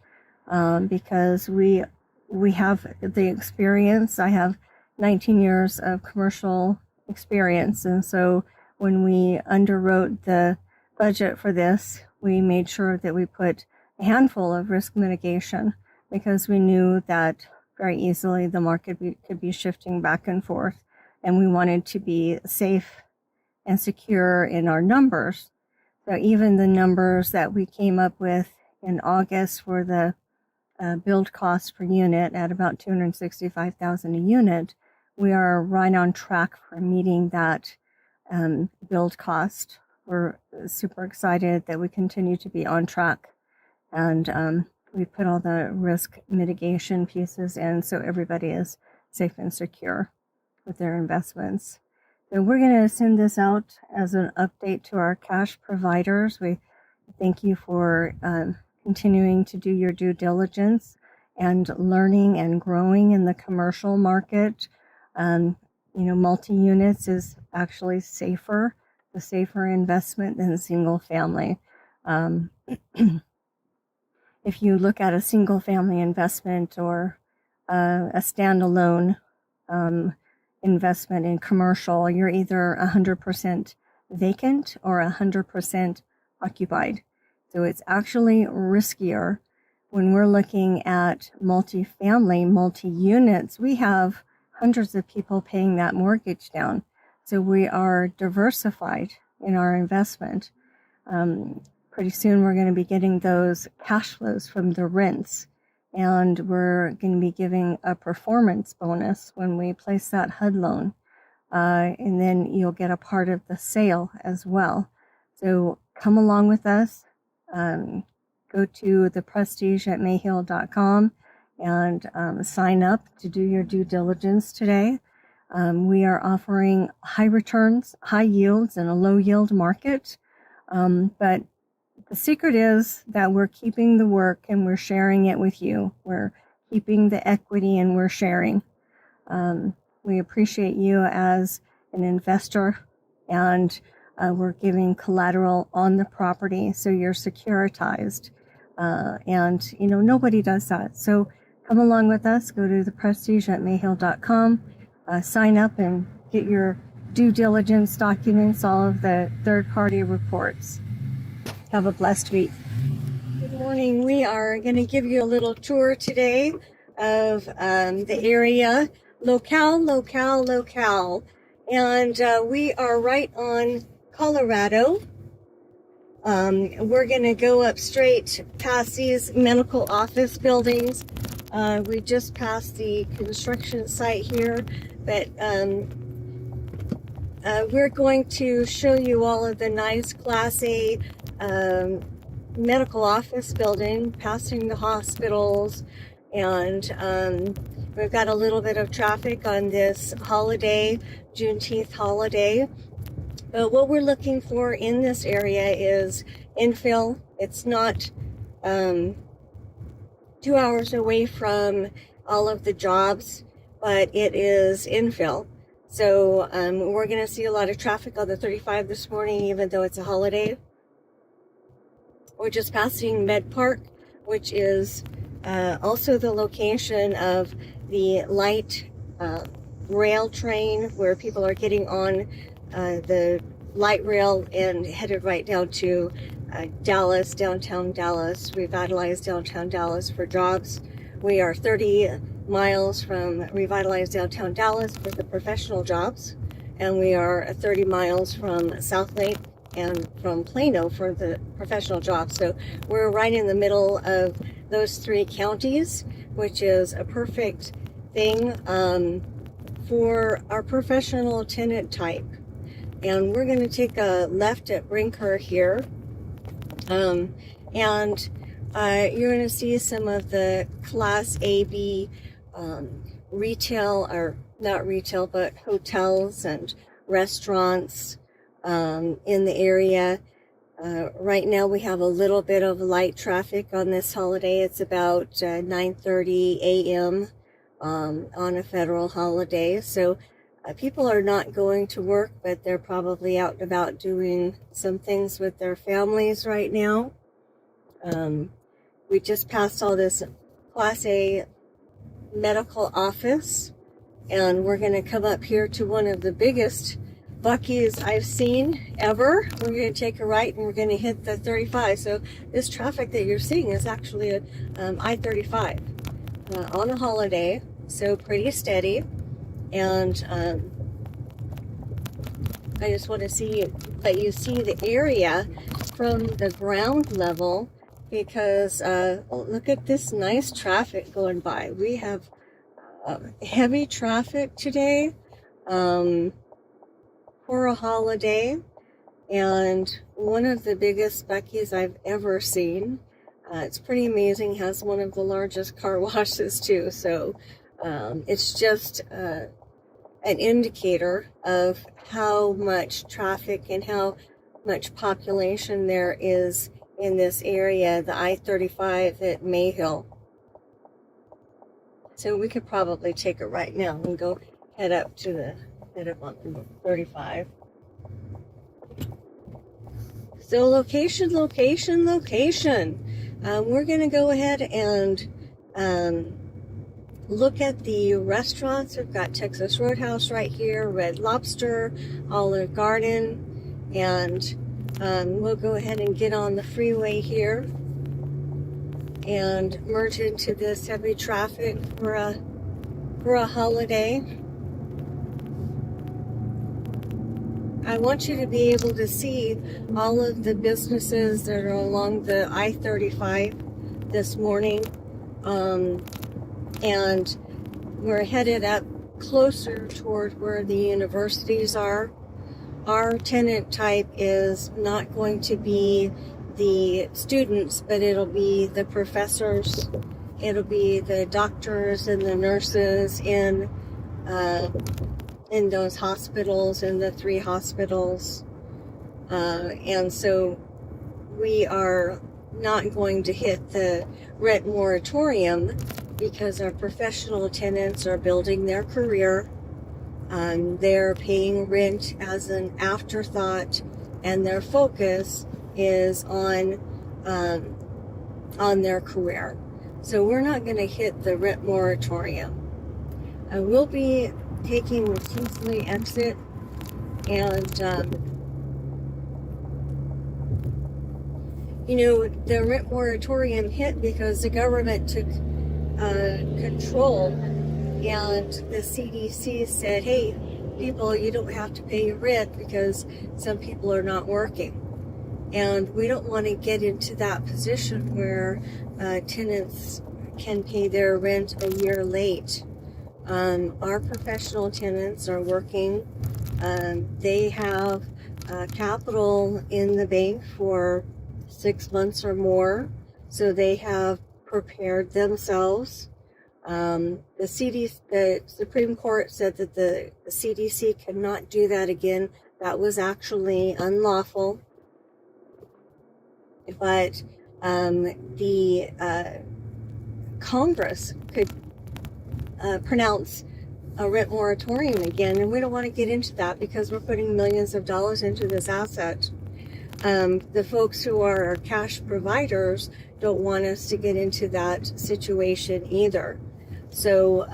because we have the experience. I have 19 years of commercial experience, and so when we underwrote the budget for this, we made sure that we put a handful of risk mitigation because we knew that very easily the market could be shifting back and forth, and we wanted to be safe and secure in our numbers. So even the numbers that we came up with in August for the build cost per unit at about $265,000 a unit, we are right on track for meeting that build cost. We're super excited that we continue to be on track, and we put all the risk mitigation pieces in so everybody is safe and secure with their investments. So we're going to send this out as an update to our cash providers. We thank you for continuing to do your due diligence and learning and growing in the commercial market. Multi-units is actually a safer investment than single family. If you look at a single family investment or a standalone investment in commercial, you're either 100% vacant or 100% occupied. So it's actually riskier. When we're looking at multifamily, multi-units, we have hundreds of people paying that mortgage down. So we are diversified in our investment. Pretty soon we're going to be getting those cash flows from the rents, and we're going to be giving a performance bonus when we place that HUD loan. And then you'll get a part of the sale as well. So come along with us. Go to theprestige@mayhill.com and sign up to do your due diligence today. We are offering high returns, high yields, and a low yield market. But the secret is that we're keeping the work and we're sharing it with you. We're keeping the equity and we're sharing. We appreciate you as an investor, and we're giving collateral on the property, so you're securitized. And nobody does that. So come along with us. Go to theprestige@mayhill.com. Sign up and get your due diligence documents, all of the third-party reports. Have a blessed week. Good morning. We are going to give you a little tour today of the area. LOCALE. And we are right on Colorado. We're going to go up straight past these medical office buildings. We just passed the construction site here, but we're going to show you all of the nice Class A medical office building, passing the hospitals, and we've got a little bit of traffic on this holiday, Juneteenth holiday. But what we're looking for in this area is infill. It's not 2 hours away from all of the jobs, but it is infill. So we're going to see a lot of traffic on the 35 this morning, even though it's a holiday. We're just passing Med Park, which is also the location of the light rail train where people are getting on the light rail and headed right down to Dallas, downtown Dallas. Revitalized downtown Dallas for jobs. We are 30 miles from revitalized downtown Dallas for the professional jobs, and we are 30 miles from South Lake and from Plano for the professional jobs. So we're right in the middle of those three counties, which is a perfect thing for our professional tenant type. And we're going to take a left at Brinker here, and you're going to see some of the Class A, B retail, or not retail, but hotels and restaurants in the area. Right now we have a little bit of light traffic on this holiday. It's about 9:30 a.m. On a federal holiday. So people are not going to work, but they're probably out and about doing some things with their families right now. We just passed all this Class A medical office, and we're going to come up here to one of the biggest Buc-ee's I've seen ever. We're going to take a right and we're going to hit the 35. So this traffic that you're seeing is actually a I-35 on a holiday, so pretty steady. And I just want to see that you see the area from the ground level, because look at this nice traffic going by. We have heavy traffic today for a holiday, and one of the biggest Buc-ee's I've ever seen. It's pretty amazing. Has one of the largest car washes too. So it's just an indicator of how much traffic and how much population there is in this area, the I-35 at Mayhill. So we could probably take it right now and go head up to the head up on 35. So location. We're going to go ahead and look at the restaurants. We've got Texas Roadhouse right here, Red Lobster, Olive Garden, and we'll go ahead and get on the freeway here and merge into this heavy traffic for a holiday. I want you to be able to see all of the businesses that are along the I-35 this morning. And we're headed up closer toward where the universities are. Our tenant type is not going to be the students, but it'll be the professors. It'll be the doctors and the nurses in those hospitals, in the 3 hospitals. And so we are not going to hit the rent moratorium because our professional tenants are building their career. They're paying rent as an afterthought, and their focus is on their career. So we're not going to hit the rent moratorium. We'll be taking the Kingsley exit, and the rent moratorium hit because the government took control, and the CDC said, hey, people, you don't have to pay your rent because some people are not working. And we don't want to get into that position where tenants can pay their rent a year late. Our professional tenants are working. They have capital in the bank for 6 months or more, so they have prepared themselves. The Supreme Court said that the CDC cannot do that again. That was actually unlawful. But the Congress could pronounce a rent moratorium again, and we don't want to get into that because we're putting millions of dollars into this asset. The folks who are our cash providers don't want us to get into that situation either. So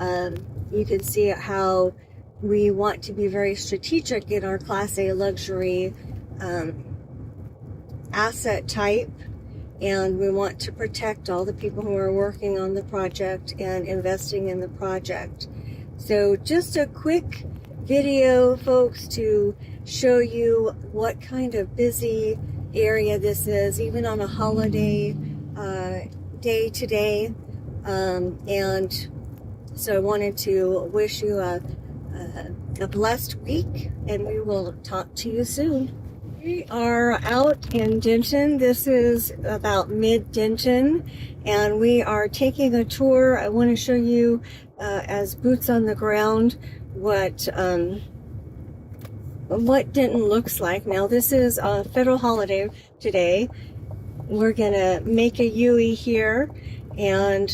you can see how we want to be very strategic in our Class A luxury asset type, and we want to protect all the people who are working on the project and investing in the project. So just a quick video, folks, to show you what kind of busy area this is, even on a holiday day today. And so I wanted to wish you a blessed week, and we will talk to you soon. We are out in Denton. This is about mid-Denton, and we are taking a tour. I want to show you, as boots on the ground, what Denton looks like. Now, this is a federal holiday today. We're gonna make a U-turn here, and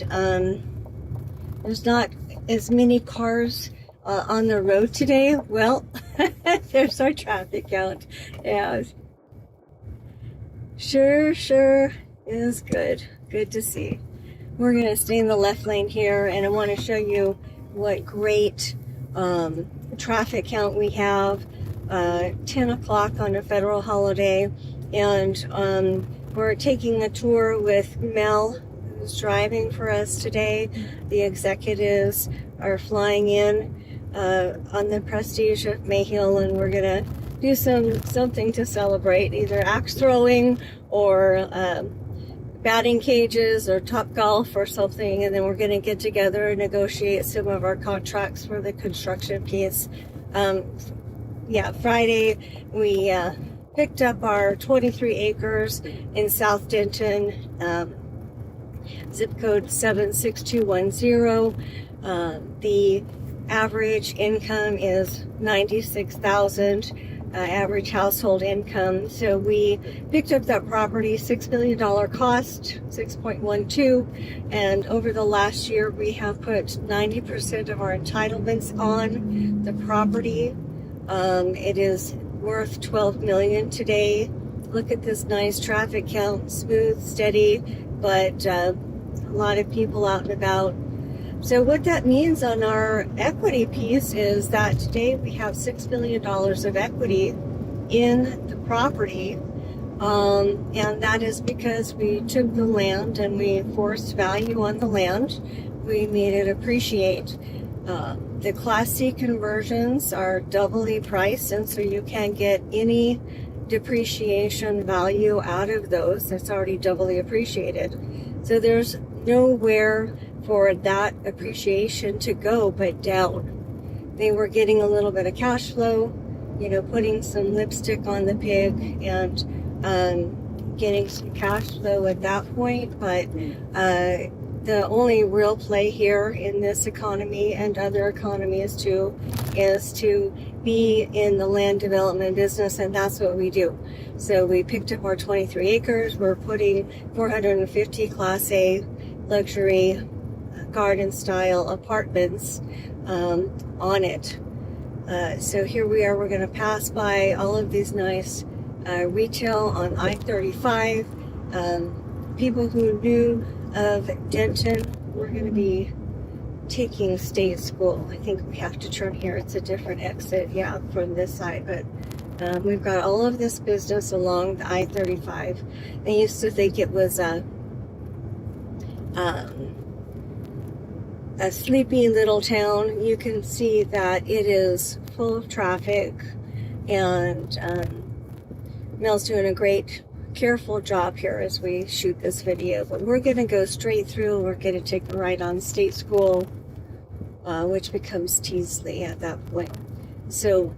there's not as many cars on the road today. Well, there's our traffic count. Yeah, sure is good to see. We're gonna stay in the left lane here, and I want to show you what great traffic count we have. 10 o'clock on a federal holiday, and we're taking a tour with Mel, who's driving for us today. The executives are flying in on the Prestige of Mayhill, and we're gonna do something to celebrate, either axe throwing or batting cages or top golf or something, and then we're gonna get together and negotiate some of our contracts for the construction piece. Friday we picked up our 23 acres in South Denton, zip code 76210. The average income is $96,000, average household income. So we picked up that property, $6 million cost, 6.12, and over the last year we have put 90% of our entitlements on the property. It is worth $12 million today. Look at this nice traffic count, smooth, steady, but a lot of people out and about. So what that means on our equity piece is that today we have $6 million of equity in the property, and that is because we took the land and we forced value on the land. We made it appreciate. The Class C conversions are doubly priced, and so you can't get any depreciation value out of those. That's already doubly appreciated. So there's nowhere for that appreciation to go but down. They were getting a little bit of cash flow, putting some lipstick on the pig and getting some cash flow at that point, but the only real play here in this economy and other economies too is to be in the land development business, and that's what we do. So we picked up our 23 acres. We're putting 450 Class A luxury garden style apartments on it. So here we are. We're going to pass by all of these nice retail on I-35. People who knew of Denton, we're going to be taking state school. I think we have to turn here. It's a different exit, from this side, but we've got all of this business along the I-35. I used to think it was a sleepy little town. You can see that it is full of traffic, and Mel's doing a great, careful job here as we shoot this video. But we're going to go straight through. We're going to take a right on State School, which becomes Teasley at that point. So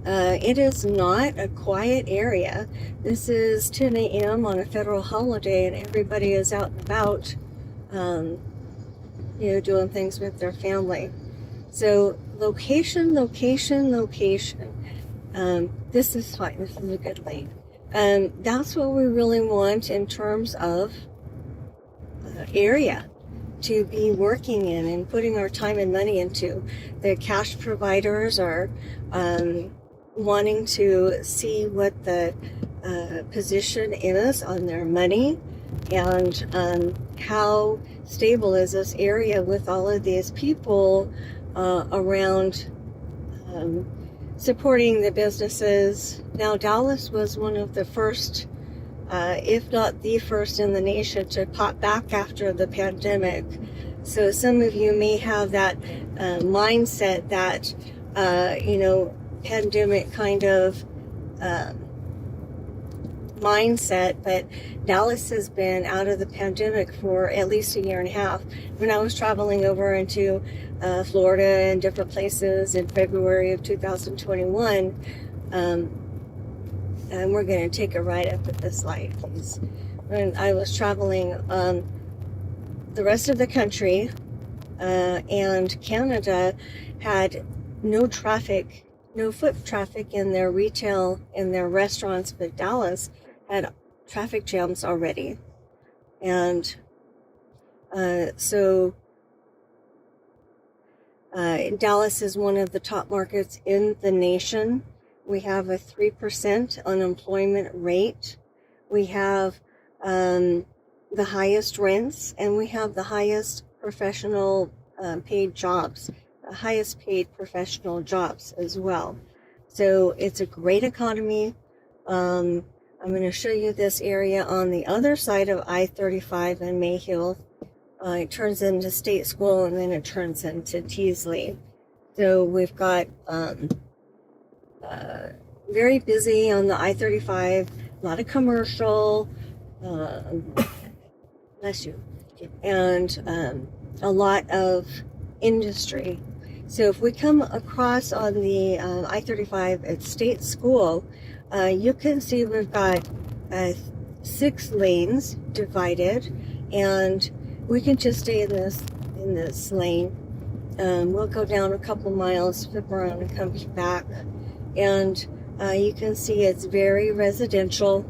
it is not a quiet area. This is 10 a.m. on a federal holiday, and everybody is out and about, doing things with their family. So location. This is fine. This is a good lane. That's what we really want in terms of area to be working in and putting our time and money into. The cash providers are wanting to see what the position is on their money, and how stable is this area with all of these people around supporting the businesses. Now, Dallas was one of the first if not the first in the nation to pop back after the pandemic. So some of you may have that mindset that, pandemic kind of mindset, but Dallas has been out of the pandemic for at least a year and a half. When I was traveling over into Florida and different places in February of 2021, and we're going to take a ride up at this light, please. When I was traveling the rest of the country and Canada had no traffic, no foot traffic in their retail, in their restaurants, but Dallas had traffic jams already. And Dallas is one of the top markets in the nation. We have a 3% unemployment rate. We have the highest rents, and we have the highest professional paid jobs, the highest paid professional jobs as well. So it's a great economy. I'm going to show you this area on the other side of I-35 in Mayhill. It turns into State School, and then it turns into Teasley. So we've got very busy on the I-35, a lot of commercial, bless you, and a lot of industry. So if we come across on the I-35 at State School, you can see we've got 6 lanes divided, and we can just stay in this lane. We'll go down a couple miles, flip around, and come back. And you can see it's very residential.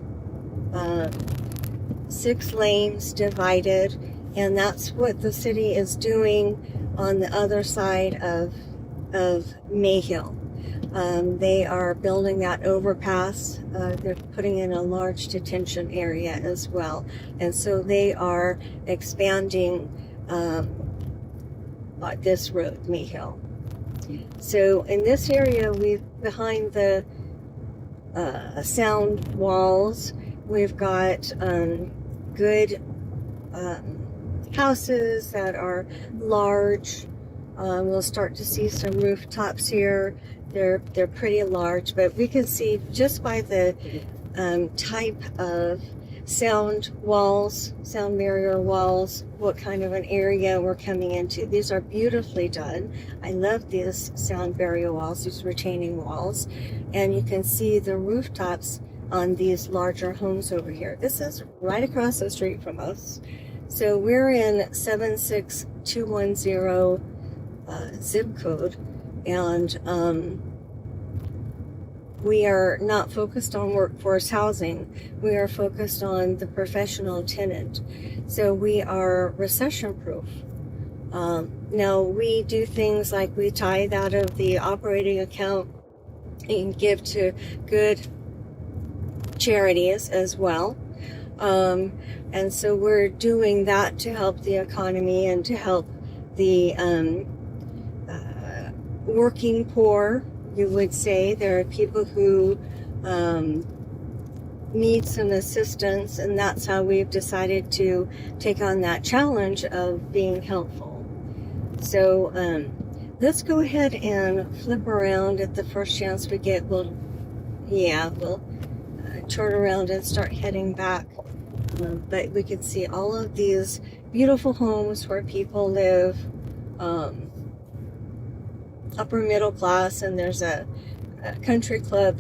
6 lanes divided, and that's what the city is doing on the other side of Mayhill. They are building that overpass. They're putting in a large detention area as well. And so they are expanding this road, Mayhill. So in this area, behind the sound walls, we've got good houses that are large. We'll start to see some rooftops here. They're pretty large, but we can see just by the type of sound walls, sound barrier walls, what kind of an area we're coming into. These are beautifully done. I love these sound barrier walls, these retaining walls. And you can see the rooftops on these larger homes over here. This is right across the street from us. So we're in 76210 zip code, and we are not focused on workforce housing. We are focused on the professional tenant. So we are recession proof. Now we do things like we tithe out of the operating account and give to good charities as well. And so we're doing that to help the economy and to help the working poor, you would say. There are people who need some assistance, and that's how we've decided to take on that challenge of being helpful. So let's go ahead and flip around at the first chance we get. We'll turn around and start heading back. But we can see all of these beautiful homes where people live, upper middle class, and there's a country club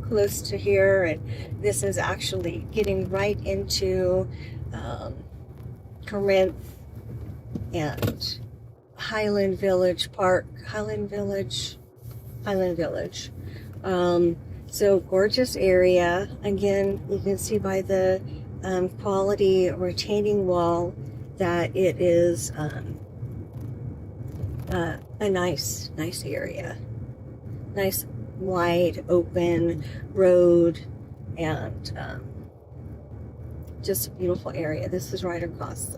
close to here, and this is actually getting right into Corinth and Highland Village Park, Highland Village. So gorgeous area. Again, you can see by the quality retaining wall that it is a nice area. Nice wide open road, and just a beautiful area. This is right across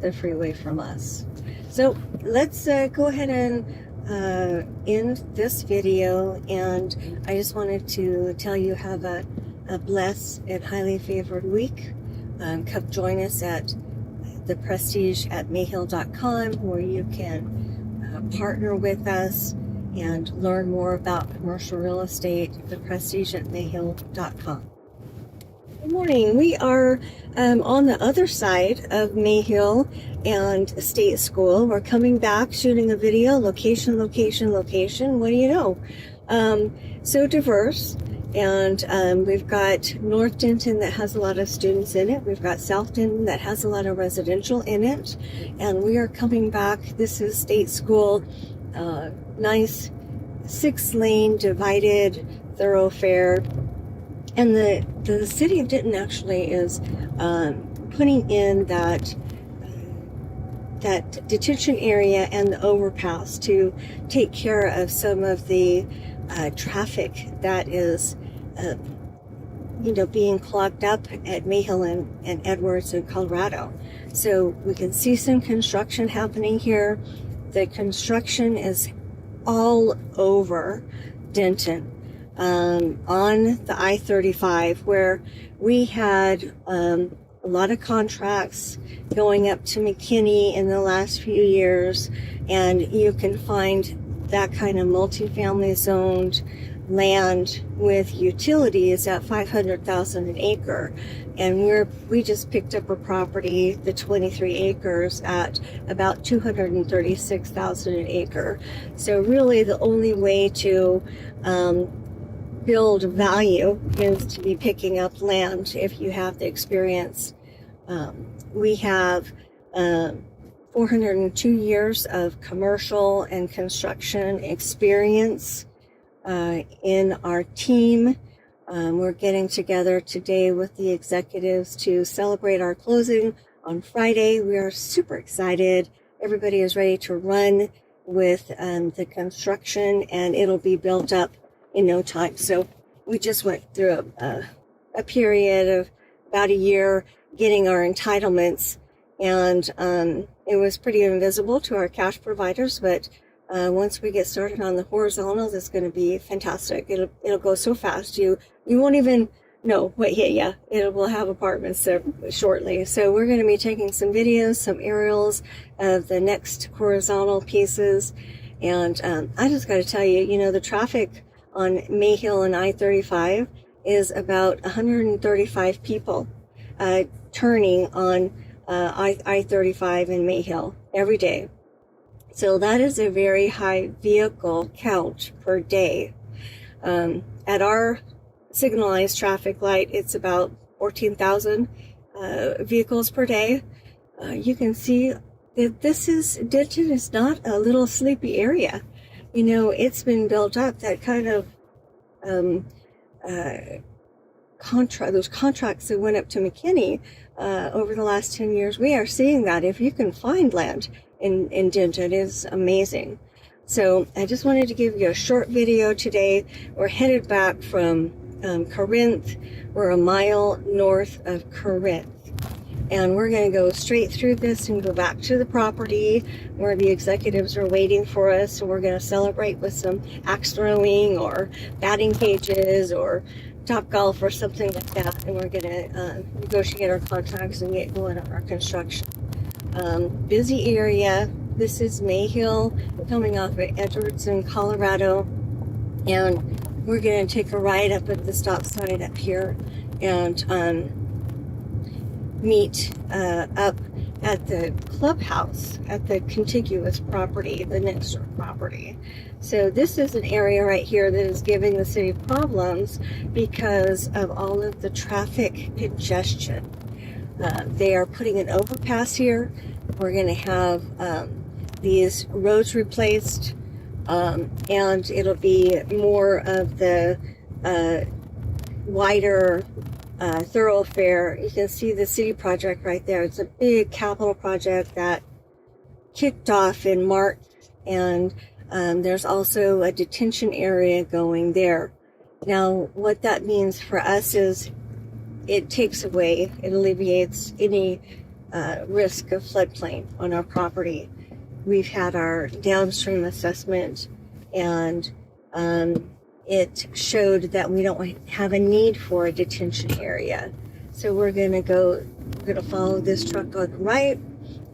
the freeway from us. So let's go ahead and end this video, and I just wanted to tell you have a a blessed and highly favored week. Come join us at the Prestige at mayhill.com, where you can partner with us and learn more about commercial real estate. The Prestige at mayhill.com. Good morning. We are on the other side of Mayhill and State School. We're coming back, shooting a video. Location, location, location. What do you know? So diverse. And we've got North Denton that has a lot of students in it. We've got South Denton that has a lot of residential in it. And we are coming back. This is State School. Nice 6-lane divided thoroughfare. And the city of Denton actually is putting in that detention area and the overpass to take care of some of the traffic that is, being clogged up at Mayhill and Edwards in Colorado. So we can see some construction happening here. The construction is all over Denton. On the I-35, where we had a lot of contracts going up to McKinney in the last few years, and you can find that kind of multifamily zoned land with utilities at $500,000 an acre. And we just picked up a property, the 23 acres, at about $236,000 an acre. So really the only way to build value is to be picking up land if you have the experience. We have 402 years of commercial and construction experience in our team. We're getting together today with the executives to celebrate our closing on Friday. We are super excited. Everybody is ready to run with the construction, and it'll be built up in no time. So we just went through a period of about a year getting our entitlements, and it was pretty invisible to our cash providers, but once we get started on the horizontals, it's going to be fantastic. It'll go so fast you won't even know what hit you. We'll have apartments shortly. So we're going to be taking some videos, some aerials of the next horizontal pieces, and I just got to tell you, the traffic on Mayhill and I-35 is about 135 people turning on I-35 in Mayhill every day. So that is a very high vehicle count per day. At our signalized traffic light, it's about 14,000 vehicles per day. You can see that Denton is not a little sleepy area. It's been built up, that kind of those contracts that went up to McKinney over the last 10 years. We are seeing that. If you can find land in Denton, it is amazing. So I just wanted to give you a short video today. We're headed back from Corinth. We're a mile north of Corinth. And we're going to go straight through this and go back to the property where the executives are waiting for us. And we're going to celebrate with some axe throwing or batting cages or Top Golf or something like that. And we're going to negotiate our contracts and get going on our construction. Busy area. This is Mayhill coming off of Edwards in Colorado. And we're going to take a ride up at the stop sign up here and meet up at the clubhouse at the contiguous property, the next door property. So this is an area right here that is giving the city problems because of all of the traffic congestion. They are putting an overpass here. We're going to have these roads replaced, and it'll be more of the wider thoroughfare. You can see the city project right there. It's a big capital project that kicked off in March, and there's also a detention area going there. Now, what that means for us is it alleviates any risk of floodplain on our property. We've had our downstream assessment, and it showed that we don't have a need for a detention area. So we're going to follow this truck on the right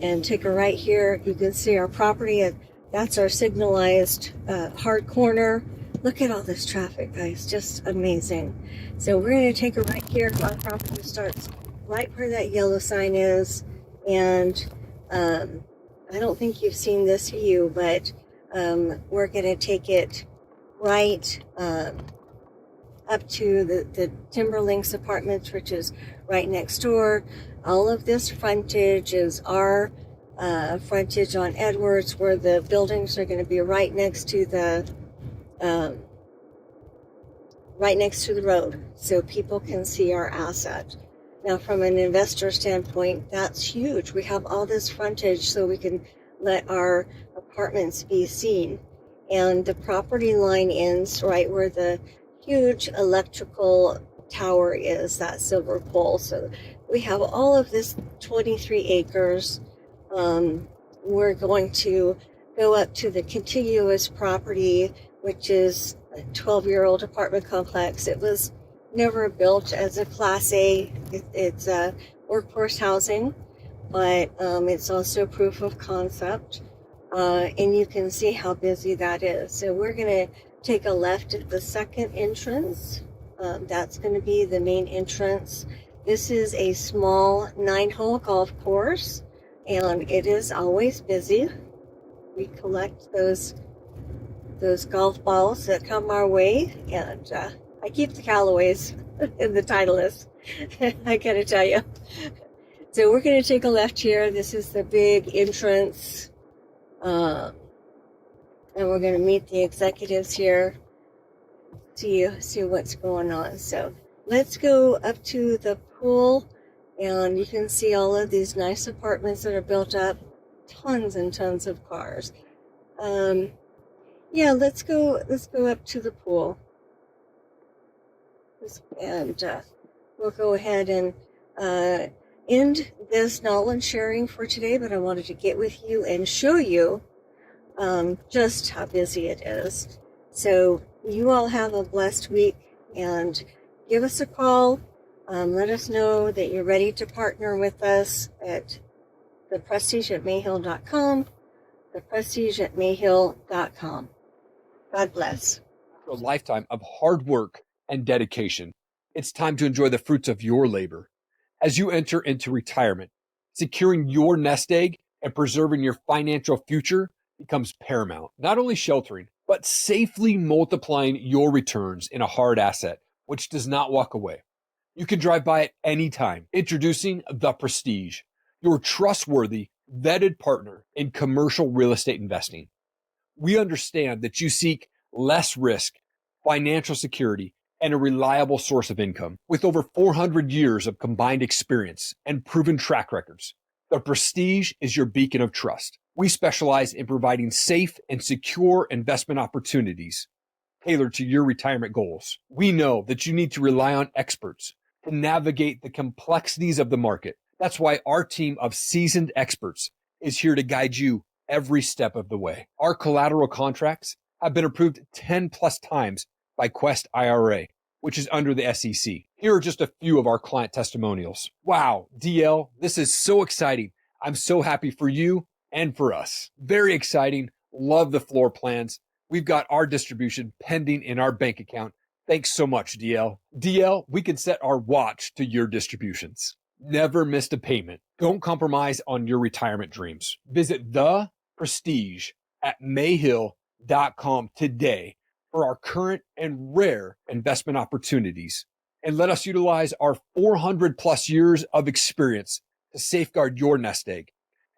and take a right here. You can see our property. That's our signalized hard corner. Look at all this traffic, guys. Just amazing. So we're going to take a right here. Our property starts right where that yellow sign is. And I don't think you've seen this view, but we're going to take it right up to the Timberlinks Apartments, which is right next door. All of this frontage is our frontage on Edwards, where the buildings are going to be right next to the road, so people can see our asset. Now, from an investor standpoint, that's huge. We have all this frontage so we can let our apartments be seen. And the property line ends right where the huge electrical tower is, that silver pole. So we have all of this 23 acres. We're going to go up to the contiguous property, which is a 12-year-old apartment complex. It was never built as a Class A. It's a workforce housing, but it's also proof of concept. And you can see how busy that is. So we're going to take a left at the second entrance. That's going to be the main entrance. This is a small 9-hole golf course, and it is always busy. We collect those golf balls that come our way, and I keep the Callaways in the Titleist. I gotta tell you. So we're going to take a left here. This is the big entrance. And we're going to meet the executives here, see what's going on. So let's go up to the pool, and you can see all of these nice apartments that are built up, tons and tons of cars. Yeah, let's go up to the pool, and we'll go ahead and end this knowledge sharing for today. But I wanted to get with you and show you just how busy it is. So you all have a blessed week, and give us a call. Let us know that you're ready to partner with us at theprestige@mayhill.com, theprestige@mayhill.com. God bless. After a lifetime of hard work and dedication, it's time to enjoy the fruits of your labor. As you enter into retirement, securing your nest egg and preserving your financial future becomes paramount. Not only sheltering, but safely multiplying your returns in a hard asset, which does not walk away. You can drive by it anytime. Introducing The Prestige, your trustworthy, vetted partner in commercial real estate investing. We understand that you seek less risk, financial security, and a reliable source of income. With over 400 years of combined experience and proven track records, The Prestige is your beacon of trust. We specialize in providing safe and secure investment opportunities tailored to your retirement goals. We know that you need to rely on experts to navigate the complexities of the market. That's why our team of seasoned experts is here to guide you every step of the way. Our collateral contracts have been approved 10 plus times by Quest IRA, which is under the SEC. Here are just a few of our client testimonials. Wow, DL, this is so exciting. I'm so happy for you and for us. Very exciting. Love the floor plans. We've got our distribution pending in our bank account. Thanks so much, DL. DL, we can set our watch to your distributions. Never missed a payment. Don't compromise on your retirement dreams. Visit theprestige@mayhill.com today for our current and rare investment opportunities. And let us utilize our 400 plus years of experience to safeguard your nest egg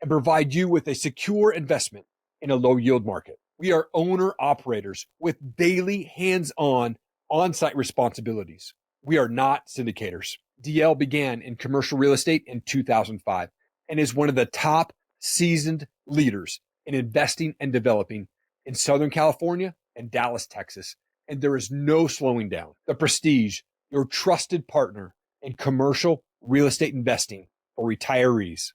and provide you with a secure investment in a low yield market. We are owner operators with daily hands-on on-site responsibilities. We are not syndicators. DL began in commercial real estate in 2005 and is one of the top seasoned leaders in investing and developing in Southern California and Dallas, Texas. And there is no slowing down. The Prestige, your trusted partner in commercial real estate investing for retirees.